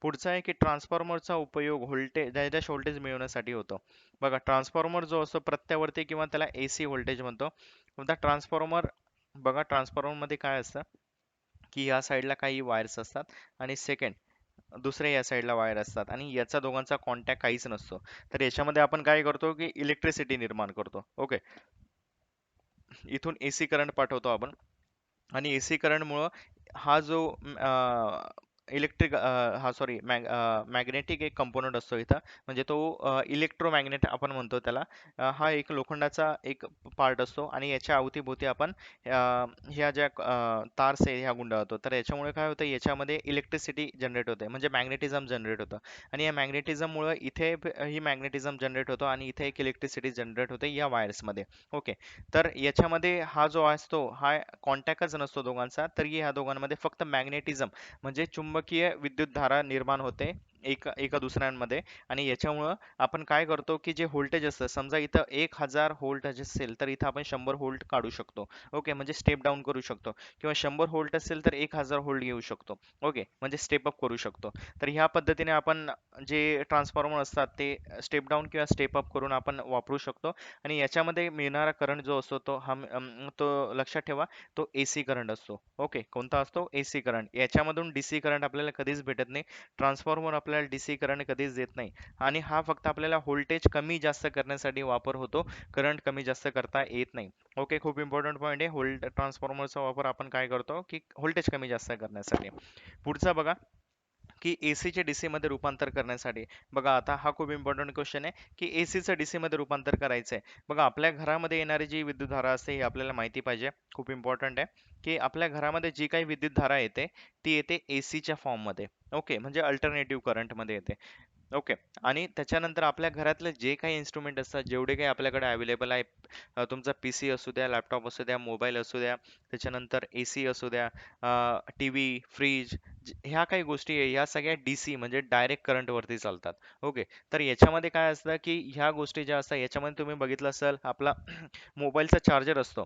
पुढचा आहे की ट्रान्सफॉर्मरचा उपयोग व्होल्टेज डॅश व्होल्टेज मिळवण्यासाठी होतो. बघा, ट्रान्सफॉर्मर जो असतो प्रत्यावर्ती किंवा त्याला एसी व्होल्टेज म्हणतो. आता ट्रान्सफॉर्मर, बघा ट्रान्सफॉर्मर मध्ये काय असतं की या साईडला काही वायर्स असतात आणि सेकंड दुसऱ्या या साईडला वायर असतात, आणि याचा दोघांचा कॉन्टॅक्ट काहीच नसतो. तर याच्यामध्ये आपण काय करतो की इलेक्ट्रिसिटी निर्माण करतो. ओके, इथून एसी करंट पाठवतो आपण. आणि एसी करंटमुळं हा जो इलेक्ट्रिक हा सॉरी मॅग्नेटिक एक कंपोनंट असतो इथं, म्हणजे तो इलेक्ट्रोमॅग्नेट आपण म्हणतो त्याला. हा एक लोखंडाचा एक पार्ट असतो आणि याच्या अवतीभोवती आपण ह्या ज्या तार्स आहे ह्या गुंडाळतो. तर याच्यामुळे काय होतं, याच्यामध्ये इलेक्ट्रिसिटी जनरेट होते, म्हणजे मॅग्नेटिझम जनरेट होतं. आणि या मॅग्नेटिझममुळे इथे ही मॅग्नेटिझम जनरेट होतो आणि इथे एक इलेक्ट्रिसिटी जनरेट होते या वायर्समध्ये. ओके, तर याच्यामध्ये हा जो असतो हा कॉन्टॅक्टच नसतो दोघांचा, तरी ह्या दोघांमध्ये फक्त मॅग्नेटिझम म्हणजे चुंबकीय विद्युत धारा निर्माण होते एका एका दुसऱ्यांमध्ये. आणि याच्यामुळं आपण काय करतो की जे व्होल्टेज असतं, समजा इथं 1000 व्होल्ट असेल तर इथं आपण 100 व्होल्ट काढू शकतो. ओके, म्हणजे स्टेप डाऊन करू शकतो. किंवा 100 व्होल्ट असेल तर 1000 व्होल्ट घेऊ शकतो. ओके, म्हणजे स्टेप अप करू शकतो. तर ह्या पद्धतीने आपण जे ट्रान्सफॉर्मर असतात ते स्टेप डाऊन किंवा स्टेप अप करून आपण वापरू शकतो. आणि याच्यामध्ये मिळणारा करंट जो असतो तो लक्षात ठेवा, तो एसी करंट असतो. ओके, कोणता असतो, एसी करंट. याच्यामधून डीसी करंट आपल्याला कधीच भेटत नाही. ट्रान्सफॉर्मर आपल्याला डीसी करंट कधीच देत नाही. आणि हा फक्त आपल्याला व्होल्टेज कमी जास्त करण्यासाठी वापर होतो, करंट कमी जास्त करता येत नाही. ओके, खूप इम्पॉर्टंट पॉईंट आहे. ट्रान्सफॉर्मरचा वापर आपण काय करतो की व्होल्टेज कमी जास्त करण्यासाठी. पुढचा बघा की एसीचे डीसी मध्ये रूपांतर करण्यासाठी. बघा, आता हा खूप इम्पॉर्टंट क्वेश्चन आहे की एसीचं डीसी मध्ये रूपांतर करायचं आहे. बघा, आपल्या घरामध्ये येणारी जी विद्युतधारा असते ही आपल्याला माहिती पाहिजे. खूप इम्पॉर्टंट आहे की आपल्या घरामध्ये जी काही विद्युतधारा येते ती येते एसीच्या फॉर्म मध्ये. ओके, म्हणजे अल्टरनेटिव्ह करंट मध्ये येते. ओके. आणि त्याच्यानंतर आपल्या घरातले जे काही इन्स्ट्रुमेंट असतात, जेवढे काही आपल्याकडे अवेलेबल आहे, तुमचा पीसी असू द्या, लॅपटॉप असू द्या, मोबाईल असू द्या, त्याच्यानंतर एसी असू द्या, टीव्ही, फ्रीज, ह्या काही गोष्टी आहे, ह्या सगळ्या डीसी म्हणजे डायरेक्ट करंट वरती चालतात. ओके. तर याच्यामध्ये काय असतं, की ह्या गोष्टी ज्या असतात, याच्यामध्ये तुम्ही बघितलं असेल, आपला मोबाईलचा चार्जर असतो.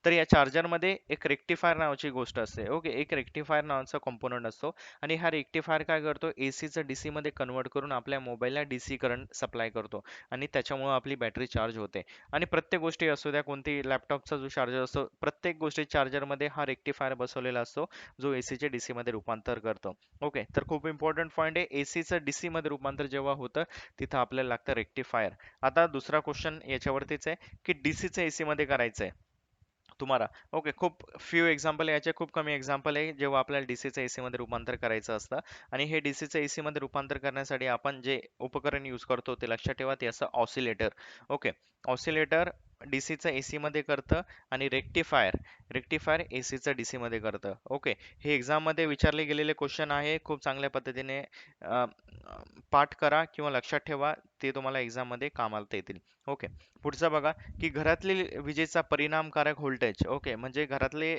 तर या चार्जरमध्ये एक रेक्टिफायर नावाची गोष्ट असते. ओके. एक रेक्टिफायर नावाचा कॉम्पोनंट असतो. आणि हा रेक्टिफायर काय करतो, एसीचं डीसी मध्ये कन्वर्ट करून आपल्या मोबाईलला डीसी करंट सप्लाय करतो आणि त्याच्यामुळे आपली बॅटरी चार्ज होते. आणि प्रत्येक गोष्टी असू द्या, कोणती लॅपटॉपचा जो चार्जर असतो, प्रत्येक गोष्टी चार्जरमध्ये हा रेक्टिफायर बसवलेला असतो, जो एसीचे डीसी मध्ये रूपांतर करतो. ओके. तर खूप इम्पॉर्टंट पॉईंट आहे, एसीचं डीसी मध्ये रूपांतर जेव्हा होतं, तिथं आपल्याला लागतं रेक्टिफायर. आता दुसरा क्वेश्चन याच्यावरतीच आहे, की डीसीचं एसी मध्ये करायचंय तुम्हाला. ओके. खूप फ्यू एक्झाम्पल याचे खूप कमी एक्झाम्पल आहे जेव्हा आपल्याला डीसीचं एसी मध्ये रूपांतर करायचं असतं. आणि हे डीसीचं एसी मध्ये रूपांतर करण्यासाठी आपण जे उपकरण यूज करतो ते लक्षात ठेवा, ते असं ऑसिलेटर. ओके. ऑसिलेटर डीसीचं एसी मध्ये करतं आणि रेक्टिफायर रेक्टिफायर एसीचं डीसी मध्ये करतं. ओके. हे एक्झाम मध्ये विचारले गेलेले क्वेश्चन आहे, खूप चांगल्या पद्धतीने अ, पाठ करा किंवा लक्षात ठेवा, ते तुम्हाला एक्झाम मध्ये कामाला येतील. ओके. पुढचा बघा, की घरातली विजेचा परिणामकारक व्होल्टेज. ओके. म्हणजे घरातले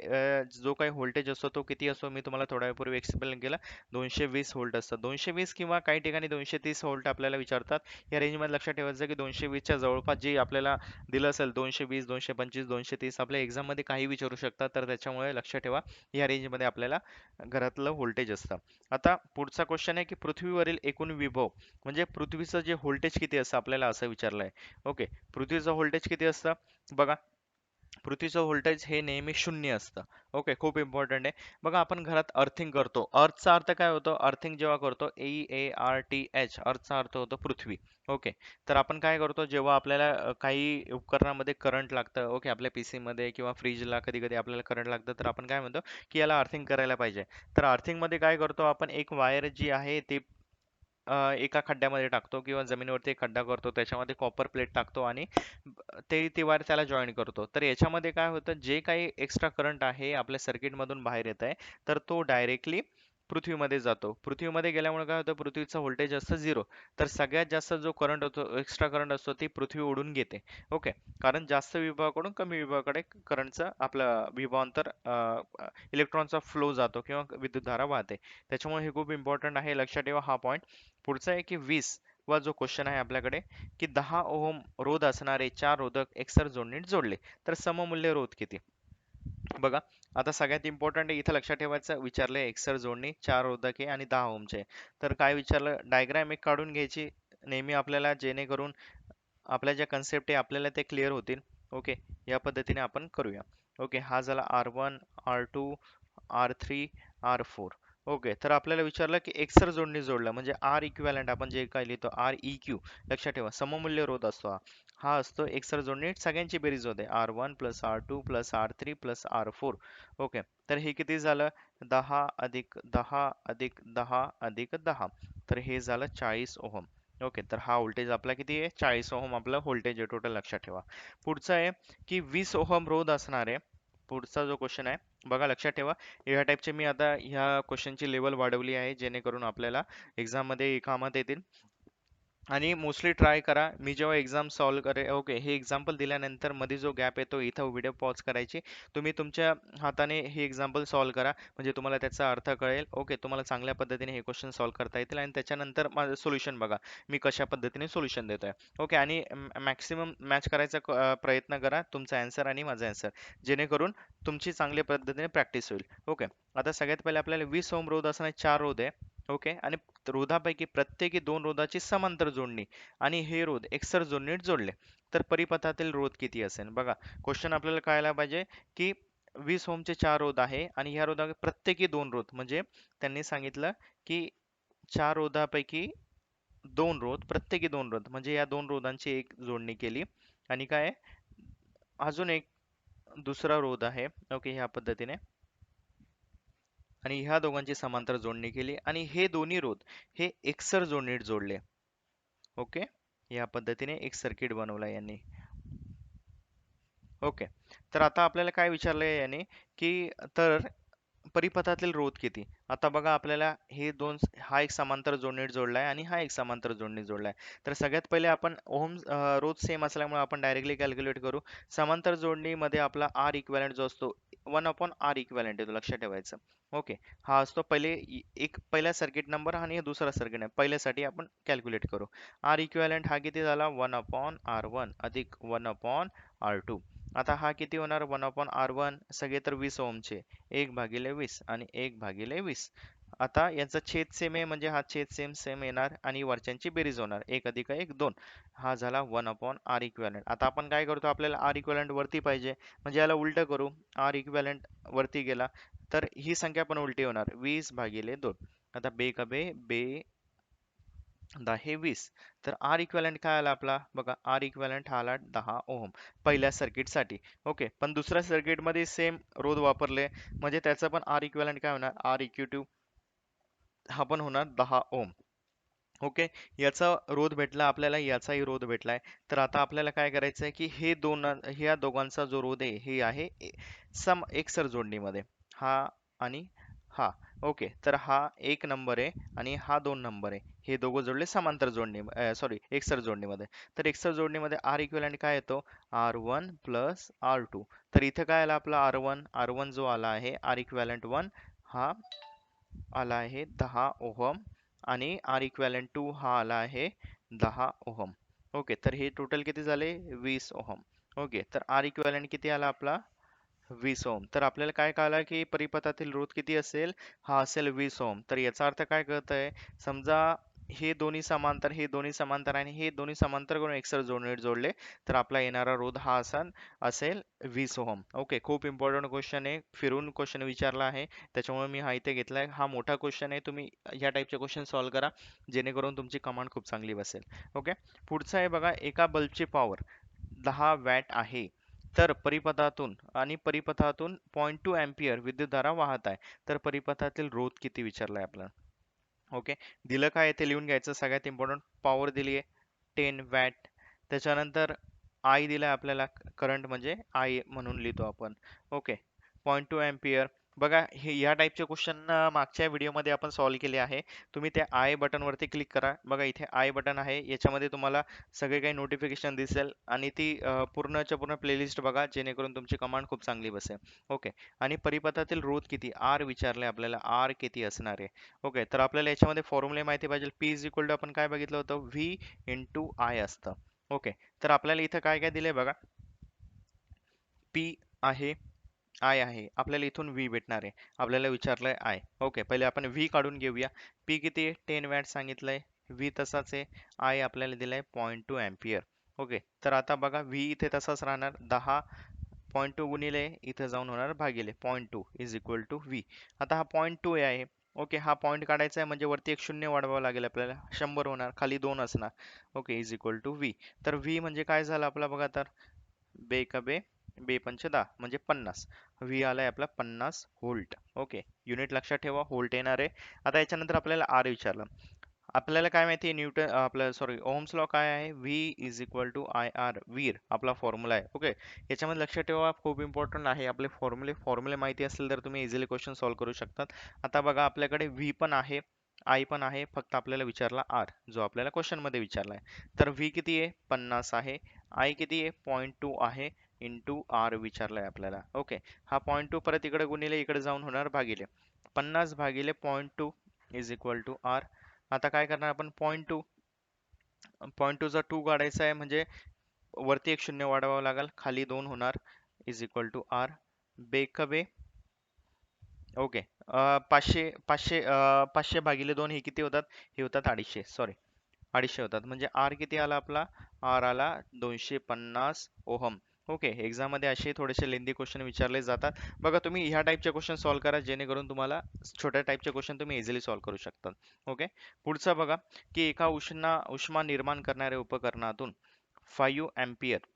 जो काही व्होल्टेज असतो तो किती असतो, मी तुम्हाला थोड्या वेळपूर्वी एक्सप्लेन केला. 220 व्होल्ट असतं. 220 किंवा काही ठिकाणी 230 व्होल्ट आपल्याला विचारतात. या रेंजमध्ये लक्षात ठेवायचं की 220 च्या जवळपास जे आपल्याला दिलं असेल, 220, 225, 230, आपल्या एक्झाम मध्ये काही विचारू शकतात. तर त्याच्यामुळे लक्षात ठेवा, या रेंजमध्ये आपल्याला घरातलं व्होल्टेज असतं. आता पुढचा क्वेश्चन आहे, की पृथ्वीवरील एकूण विभव म्हणजे पृथ्वीचं जे व्होल्टेज किती असतं, आपल्याला असं विचारलंय. ओके. पृथ्वीचं व्होल्टेज किती असतं बघा. पृथ्वीचं व्होल्टेज हे नेहमी शून्य असतं. ओके. खूप इम्पॉर्टंट आहे. बघा, आपण घरात अर्थिंग करतो, अर्थचा अर्थ काय होतो, अर्थिंग जेव्हा करतो, EARTH, अर्थचा अर्थ होतो पृथ्वी. ओके. तर आपण काय करतो, जेव्हा आपल्याला काही उपकरणामध्ये करंट लागतं, ओके, आपल्या पीसी मध्ये किंवा फ्रीजला कधी कधी आपल्याला करंट लागतं, तर आपण काय म्हणतो, की याला अर्थिंग करायला पाहिजे. तर अर्थिंग मध्ये काय करतो आपण, एक वायर जी आहे ती एका खड्ड्यामध्ये टाकतो किंवा जमिनीवरती एक खड्डा करतो, त्याच्यामध्ये कॉपर प्लेट टाकतो आणि ती वायर त्याला जॉईन करतो. तर याच्यामध्ये काय होतं, जे काही एक्स्ट्रा करंट आहे आपल्या सर्किट मधून बाहेर येत आहे, तर तो डायरेक्टली पृथ्वीमध्ये जातो. पृथ्वीमध्ये गेल्यामुळे काय होतं, पृथ्वीचं व्होल्टेज असतं 0. तर सगळ्यात जास्त जो करंट होतो, एक्स्ट्रा करंट असतो, ती पृथ्वी ओढून घेते. ओके. कारण जास्त विभागाकडून कमी विभागाकडे करंटचं आपलं विभवांतर, इलेक्ट्रॉनचा फ्लो जातो किंवा विद्युतधारा वाहते. त्याच्यामुळे हे खूप इम्पॉर्टंट आहे, लक्षात ठेवा हा पॉईंट. पुढचा आहे, की 20 वा जो क्वेश्चन आहे आपल्याकडे, की 10 ओहम रोध असणारे चार रोधक एकसर जोडणीत जोडले तर सममूल्य रोध किती. बघा, आता सगळ्यात इम्पॉर्टंट इथं लक्षात ठेवायचं, विचारले एकसर जोडणी, चार रोधक आहे आणि 10 ओमचे. तर काय विचारलं, डायग्राम एक काढून घ्यायची नेहमी आपल्याला, जेणेकरून आपल्या ज्या कन्सेप्ट आहे आपल्याला ते क्लिअर होतील. ओके. या पद्धतीने आपण करूया. ओके. हा झाला R1, R2, R3, R4. Okay. तर आपल्याला विचारलं, की एकसर जोडणी जोडलं म्हणजे आर इक्विव्हॅलंट, आपण जे काय लिहितो आर ई क्यू. लक्षात ठेवा, सममूल्य रोध असतो हा. हा असतो एकसर जोडणी, सगळ्यांची बेरीज होते, R1 plus R2 plus R3 plus R4. Okay. तर हे किती झालं, 10 अधिक 10 अधिक 10 अधिक 10. तर हे झालं 40 ओहम. ओके. तर हा व्होल्टेज आपला किती आहे, 40 ओहम आपला व्होल्टेज आहे टोटल, लक्षात ठेवा. पुढचं आहे, की 20 ओहम रोध असणारे, पुढचा जो क्वेश्चन आहे बघा, लक्षात ठेवा. या टाईपचे मी आता ह्या क्वेश्चनची लेवल वाढवली आहे, जेणेकरून आपल्याला एक्झाम मध्ये कामात येतील. आणि मोस्टली ट्राय करा, मी जेव्हा एक्झाम सॉल्व्ह करे, ओके, हे एक्झाम्पल दिल्यानंतर मध्ये जो गॅप येतो इथं व्हिडिओ पॉज करायची, तुम्ही तुमच्या हाताने हे एक्झाम्पल सॉल्व्ह करा, म्हणजे तुम्हाला त्याचा अर्थ कळेल. ओके. तुम्हाला चांगल्या पद्धतीने हे क्वेश्चन सॉल्व्ह करता येतील आणि त्याच्यानंतर माझं सोल्युशन बघा, मी कशा पद्धतीने सोल्युशन देतोय. ओके. आणि मॅक्सिमम मॅच करायचा प्रयत्न करा, तुमचा आन्सर आणि माझा आन्सर, जेणेकरून तुमची चांगल्या पद्धतीने प्रॅक्टिस होईल. ओके. आता सगळ्यात पहिले आपल्याला 20 ओम रोध असणारे चार रोध आहे. ओके. आणि रोधापैकी प्रत्येकी दोन रोधाची समांतर जोडणी आणि हे रोध एकसर जोडणीत जोडले तर परिपथातील रोध किती असेल. बघा, क्वेश्चन आपल्याला कळायला पाहिजे, की 20 ओमचे चार रोध आहे आणि ह्या रोधा प्रत्येकी दोन रोध, म्हणजे त्यांनी सांगितलं की चार रोधापैकी दोन रोध, प्रत्येकी दोन रोध, म्हणजे या दोन रोधांची एक जोडणी केली आणि काय आहे, अजून एक दुसरा रोध आहे. ओके. ह्या पद्धतीने, आणि ह्या दोघांची समांतर जोडणी केली आणि हे दोन्ही रोध हे एकसर जोडणीत जोडले. ओके. या पद्धतीने एक सर्किट बनवला यांनी. ओके. तर आता आपल्याला काय विचारलंय याने, की तर परिपथातील रोध किती? आता बघा आपल्याला हे दोन, हा एक समांतर जोडणी जोडलाय आणि हा एक समांतर जोडणी जोडलाय. तर सगळ्यात पहिले आपण ओहम रोध सेम असल्यामुळे आपण डायरेक्टली कॅल्क्युलेट करू. समांतर जोडणीमध्ये आपला आर इक्विव्हॅलेंट जो असतो 1/r इक्विव्हॅलेंट येतो, लक्षात ठेवायचं. ओके, हा असतो पहिले एक पहिला सर्किट नंबर आणि दुसरा सर्किट नंबर. पहिल्यासाठी आपण कॅल्क्युलेट करू. आर इक्विव्हॅलेंट हा किती झाला? 1/r1 अधिक 1/r2. आता हा किती होणार? 1/r1 सगळे तर 20 ओहमचे, 1/20 आणि 1/20. आता याचा छेद सेम आहे म्हणजे हा छेद सेम सेम येणार आणि वरच्यांची बेरीज होणार, 1 अधिक 1 2. हा झाला 1/r इक्विव्हॅलेंट. आता आपण काय करतो, आपल्याला आर इक्विव्हॅलेंट वरती पाहिजे, म्हणजे याला उलट करू. आर इक्विव्हॅलेंट वरती गेला तर ही संख्या पण उलटी होणार, 20/2. आता बे का बे बे 10 20. तर आर इक्विव्हॅलेंट काय आला आपला? बघा, आर इक्विव्हॅलेंट हा आला 10 ओहम पहिल्या सर्किट साठी. ओके, पण दुसऱ्या सर्किट मध्ये सेम रोध वापरले म्हणजे त्याचं पण आर इक्विव्हॅलेंट काय होणार? आर इक्विटिव्ह हा पण होणार 10 ओम. ओके, याचा रोध भेटला आपल्याला, याचाही रोध भेटलाय. तर आता आपल्याला काय करायचं आहे की हे दोन, ह्या दोघांचा जो रोध आहे हे आहे सम एकसर जोडणीमध्ये, हा आणि हा. ओके, तर हा एक नंबर आहे आणि हा 2 नंबर आहे. हे दोघं जोडले समांतर जोडणी, सॉरी एकसर जोडणीमध्ये. तर एकसर जोडणीमध्ये आर इक्विव्हॅलेंट काय येतो? R1 plus R2. तर इथं काय आला आपला? R1 जो आला आहे आर इक्विव्हॅलेंट 1, हा आला आहे 10 ओहम आणि आर इक्विव्हॅलेंट 2 हा आला आहे 10 ओहम. ओके, तर हे टोटल किती झाले? 20 ओहम. ओके, तर आर इक्विव्हॅलेंट किती आला आपला? 20 ओम. तर आपल्याला काय कळलं की परिपथातील रोध किती असेल? हा असेल 20 ओम. तर याचा अर्थ काय कळतंय? समजा हे दोन्ही समांतर, हे दोन्ही समांतर आणि हे दोन्ही समांतर करून एकसर जोडणीत जोडले तर आपला येणारा रोध हा असेल 20 ओहम. ओके, खूप इम्पॉर्टंट क्वेश्चन आहे, फिरून क्वेश्चन विचारला आहे, त्याच्यामुळे मी हा इथे घेतलाय. हा मोठा क्वेश्चन आहे, तुम्ही ह्या टाईपचे क्वेश्चन सॉल्व्ह करा जेणेकरून तुमची कमांड खूप चांगली बसेल. ओके, पुढचा आहे बघा, एका बल्बची पॉवर 10 वॅट आहे, तर परिपथातून 0.2 अँपिअर विद्युतधारा वाहत आहे, तर परिपथातील रोध किती विचारलाय आपल्याला. ओके, दिलं काय आहे ते लिहून घ्यायचं. सगळ्यात इम्पॉर्टंट पॉवर दिली आहे 10 वॅट. त्याच्यानंतर आय दिलाय आपल्याला, करंट म्हणजे आय म्हणून लिहितो आपण. Okay, 0.2 ampere. बघा, हे या टाईपचे क्वेश्चन मागच्या व्हिडिओमध्ये आपण सॉल्व्ह केले आहे. तुम्ही त्या आय बटन वरती क्लिक करा. बघा, इथे आय बटन आहे, याच्यामध्ये तुम्हाला सगळे काही नोटिफिकेशन दिसेल आणि ती पूर्णच्या पूर्ण प्लेलिस्ट बघा जेणेकरून तुमची कमांड खूप चांगली बसेल. ओके, आणि परिपथातील रोध किती? आर विचारले आपल्याला, आर किती असणार आहे. ओके, तर आपल्याला याच्यामध्ये फॉर्म्युले माहिती पाहिजे. पी इज इक्वल टू आपण काय बघितलं होतं? व्ही इंटू आय असतं. ओके, तर आपल्याला इथं काय काय दिलंय बघा, पी आहे, आय आहे, आपल्याला इथून व्ही भेटणार आहे. आपल्याला विचारलंय आय. ओके, पहिले आपण व्ही काढून घेऊया. पी किती आहे? 10 वॅट सांगितलंय. व्ही तसाच आहे. आय आपल्याला दिलाय 0.2 अँपिअर. ओके, तर आता बघा व्ही इथे तसाच राहणार, 10.2 गुणिले इथे जाऊन होणार भागिले 0.2 इज इक्वल टू व्ही. आता हा 0.2 आहे. ओके, हा पॉईंट काढायचा आहे म्हणजे वरती एक शून्य वाढवावं लागेल आपल्याला, 100 होणार, खाली 2 असणार. Okay, is equal to V. तर व्ही म्हणजे काय झालं आपला बघा, तर बे का बे बे पंच 10 म्हणजे 50. व्ही आलाय आपला 50 व्होल्ट. ओके, युनिट लक्षात ठेवा, व्होल्ट येणार आहे. आता याच्यानंतर आपल्याला आर विचारलं. आपल्याला काय माहिती आहे? न्यूटन आपलं सॉरी ओहम्स लॉ काय आहे? V is equal to I R, VIR आपला फॉर्म्युला आहे. ओके, याच्यामध्ये लक्षात ठेवा, खूप इम्पॉर्टंट आहे, आपले फॉर्म्युले माहिती असेल तर तुम्ही इझिली क्वेश्चन सॉल्व्ह करू शकतात. आता बघा, आपल्याकडे व्ही पण आहे, आय पण आहे, फक्त आपल्याला विचारला आर, जो आपल्याला क्वेश्चन मध्ये विचारला आहे. तर व्ही किती आहे? 50 आहे. आय किती आहे? 0.2 आहे, इंटू आर विचारलाय आपल्याला. ओके, हा 0.2 परत इकडे गुणिले इकडे जाऊन होणार भागिले 50 भागिले 0.2 इज इक्वल टू आर. आता काय करणार आपण? 0.2 चा 2 काढायचा आहे म्हणजे वरती एक शून्य वाढवावं लागेल, खाली 2 होणार, इज इक्वल टू आर. बेकबे ओके, 500 500 500 भागिले 2 हे किती होतात? हे होतात 250, सॉरी 250 होतात. म्हणजे आर किती आला आपला? आर आला 250 ओहम. ओके, एक्झाम मध्ये असे थोडेसे लेंदी क्वेश्चन विचारले जातात. बघा, तुम्ही ह्या टाईपचे क्वेश्चन सॉल्व्ह करा जेणेकरून तुम्हाला छोट्या टाईपचे क्वेश्चन तुम्ही इझिली सॉल्व्ह करू शकता. ओके, पुढचा बघा, की एका उष्मा निर्माण करणाऱ्या उपकरणातून 5 अँपिअर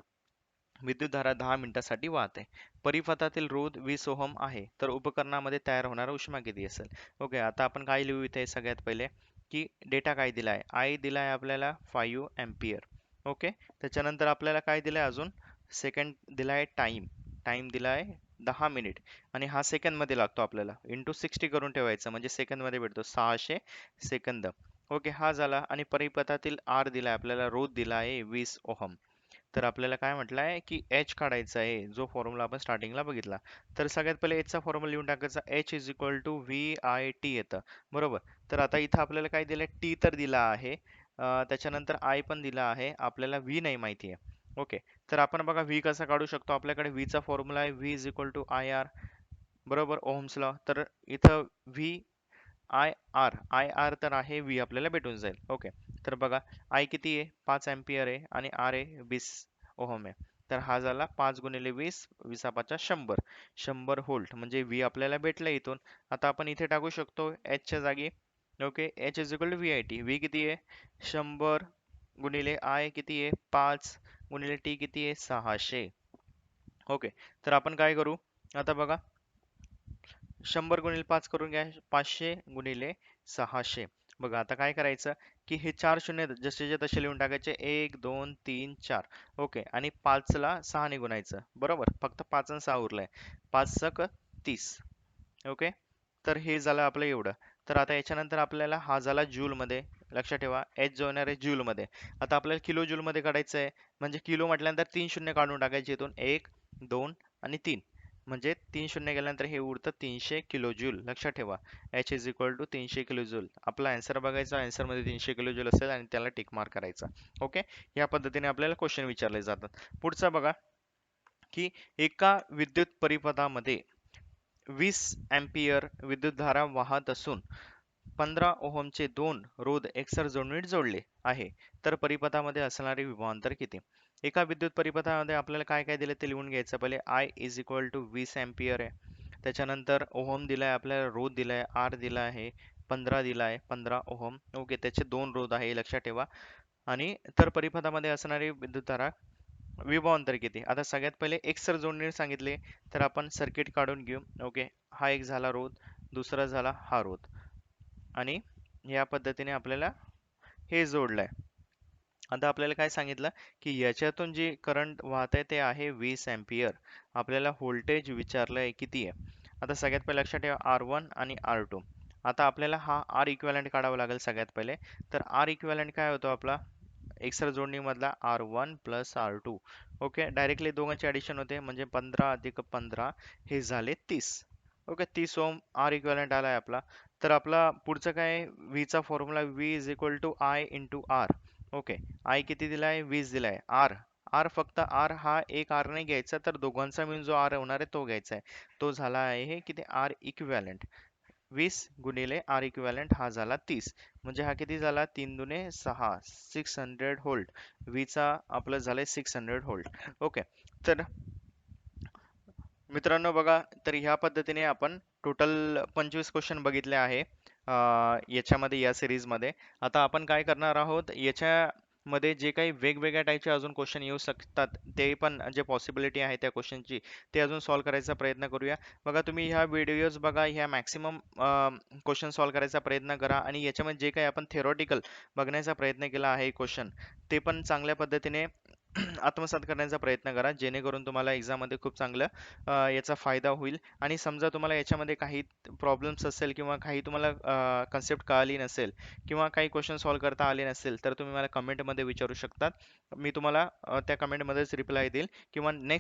विद्युतधारा 10 मिनिटांसाठी वाहते. परिपथातील रोध 20 ओहम आहे, तर उपकरणामध्ये तयार होणारा उष्मा किती असेल? ओके, आता आपण काय लिहू इथे? सगळ्यात पहिले की डेटा काय दिलाय? आय दिलाय आपल्याला 5 अँपिअर. ओके, त्याच्यानंतर आपल्याला काय दिलंय अजून? सेकंड दिलाय टाइम, दिलाय 10 मिनिट आणि हा सेकंद मध्ये लागतो आपल्याला इंटू 60 करून ठेवायचं म्हणजे सेकंद मध्ये भेटतो 600 सेकंद. ओके, हा झाला. आणि परिपथातील आर दिलाय आपल्याला, रोध दिला आहे 20 ओहम. तर आपल्याला काय म्हटलं आहे की एच काढायचा आहे, जो फॉर्म्युला आपण स्टार्टिंगला बघितला. तर सगळ्यात पहिले एचचा फॉर्म्युला लिहून टाकायचा, H is equal to V I T येतं, बरोबर. तर आता इथं आपल्याला काय दिलंय, टी तर दिला आहे, त्याच्यानंतर आय पण दिला आहे, आपल्याला व्ही नाही माहिती आहे. ओके, तर आपण बघा व्ही कसा काढू शकतो, आपल्याकडे व्हीचा फॉर्म्युला आहे V is equal to I R, बरोबर, ओहम्स लॉ. तर इथं व्ही आय आर तर आहे, व्ही आपल्याला भेटून जाईल. ओके, तर बघा आय किती आहे, 5 एम्पियर आहे, आणि आर आहे 20 ओहम आहे. तर हा झाला 5 गुणिले 20, 20 100, 100 व्होल्ट म्हणजे व्ही आपल्याला भेटलं इथून. आता आपण इथे टाकू शकतो एच च्या जागी. Okay, H is equal to V I T, V किती आहे 100 गुणिले आय किती आहे 5 गुणिले टी किती आहे 600. ओके, तर आपण काय करू आता बघा, 100 गुणिले 5 करून घ्या, 500 गुणिले 600. बघा आता काय करायचं की हे 4 शून्य जसेचे तसे लिहून टाकायचे, 1 2 3 4. ओके, आणि 5ला 6ने गुणायचं, बरोबर, फक्त 5 आणि 6 उरलाय, 5 × 6 = 30. ओके, तर हे झालं आपलं एवढं. तर आता याच्यानंतर आपल्याला हा झाला जूल मध्ये, लक्षात ठेवा एच जो येणार आहे जूल मध्ये. आता आपल्याला किलो जूल मध्ये काढायचं आहे, म्हणजे किलो म्हटल्यानंतर 3 शून्य काढून टाकायचे इथून, 1 2 आणि 3, म्हणजे 3 शून्य गेल्यानंतर हे उरतं 300 किलो जूल. लक्षात ठेवा H is equal to 300 kilo joule. आपला आन्सर बघायचा, आन्सर मध्ये 300 किलो जूल असेल आणि त्याला टिक मार्क करायचा. ओके, या पद्धतीने आपल्याला क्वेश्चन विचारले जातात. पुढचा बघा की एका विद्युत परिपथामध्ये 20 एम्पियर विद्युतधारा वाहत असून 15 ओहमचे दोन रोध एकसर जोडणीत जोडले आहे, तर परिपथामध्ये असणारे विभवांतर किती? एका विद्युत परिपथामध्ये आपल्याला काय काय दिले ते लिहून घ्यायचं. पहिले I is equal to 20 ampere आहे, त्याच्यानंतर ओहम दिलाय आपल्याला, रोध दिलाय आर दिला आहे 15 दिलाय, 15 ओहम. ओके, त्याचे दोन रोध आहे लक्षात ठेवा. आणि तर परिपथामध्ये असणारी विद्युतधारा विभवांतर किती? आता सगळ्यात पहिले एकसर जोडणी सांगितले, तर आपण सर्किट काढून घेऊ. ओके, हा एक झाला रोध, दुसरा झाला हा रोध, आणि या पद्धतीने आपल्याला हे जोडलंय. आता आपल्याला काय सांगितलं की याच्यातून जे करंट वाहत आहे ते आहे 20 एम्पियर. आपल्याला व्होल्टेज विचारलंय किती आहे. आता सगळ्यात पहिले लक्षात ठेवा R1 आणि R2. आता आपल्याला हा R इक्विव्हॅलेंट काढावा लागेल सगळ्यात पहिले. तर R इक्विव्हॅलेंट काय होतो आपला, एकसर जोडणीमधला R1 plus R2. Okay, directly दोघांची ऍडिशन होते, म्हणजे 15 अधिक 15 हे झाले 30. ओके, 30 ओम आर इक्विव्हॅलेंट आलाय आपला. तर आपला पुढचं काय, व्ही चा formula V is equal to I into R. Okay, I किती दिलाय 20 दिलाय, आर आर फक्त आर हा एक आर नाही घ्यायचा, तर दोघांचा मिळून जो आर होणार आहे तो घ्यायचा आहे. तो झाला आहे किती आर इक्विव्हॅलेंट, 20 गुणिले आर इक्विव्हॅलेंट हा झाला 30, म्हणजे हा किती झाला 3 दुने 6, 600 व्होल्ट. चा आपलं झालंय 600 व्होल्ट. ओके, तर मित्रांनो बघा, तर ह्या पद्धतीने आपण टोटल 25 क्वेश्चन बघितले आहे याच्यामध्ये, या सिरीज मध्ये. आता आपण काय करणार आहोत, याच्यामध्ये जे काही वेगवेगळ्या टाईपचे अजून क्वेश्चन येऊ शकतात, ते पण जे पॉसिबिलिटी आहे त्या क्वेश्चनची, ते अजून सॉल्व्ह करायचा प्रयत्न करूया. बघा तुम्ही ह्या व्हिडिओज बघा, ह्या मॅक्सिमम क्वेश्चन सॉल्व्ह करायचा प्रयत्न करा, आणि याच्यामध्ये जे काही आपण थेरॉटिकल बघण्याचा प्रयत्न केला आहे क्वेश्चन, ते पण चांगल्या पद्धतीने आत्मसात करण्याचा प्रयत्न करा, जेणेकरून तुम्हाला एक्झाम मध्ये खूप चांगलं याचा फायदा होईल. आणि समजा तुम्हाला याच्यामध्ये काही प्रॉब्लेम्स असेल, किंवा काही तुम्हाला कन्सेप्ट कळाली नसेल, किंवा काही क्वेश्चन सॉल्व्ह करता आले नसेल, तर तुम्ही मला कमेंटमध्ये विचारू शकता. मी तुम्हाला त्या कमेंटमध्येच रिप्लाय देईल, किंवा नेक्स्ट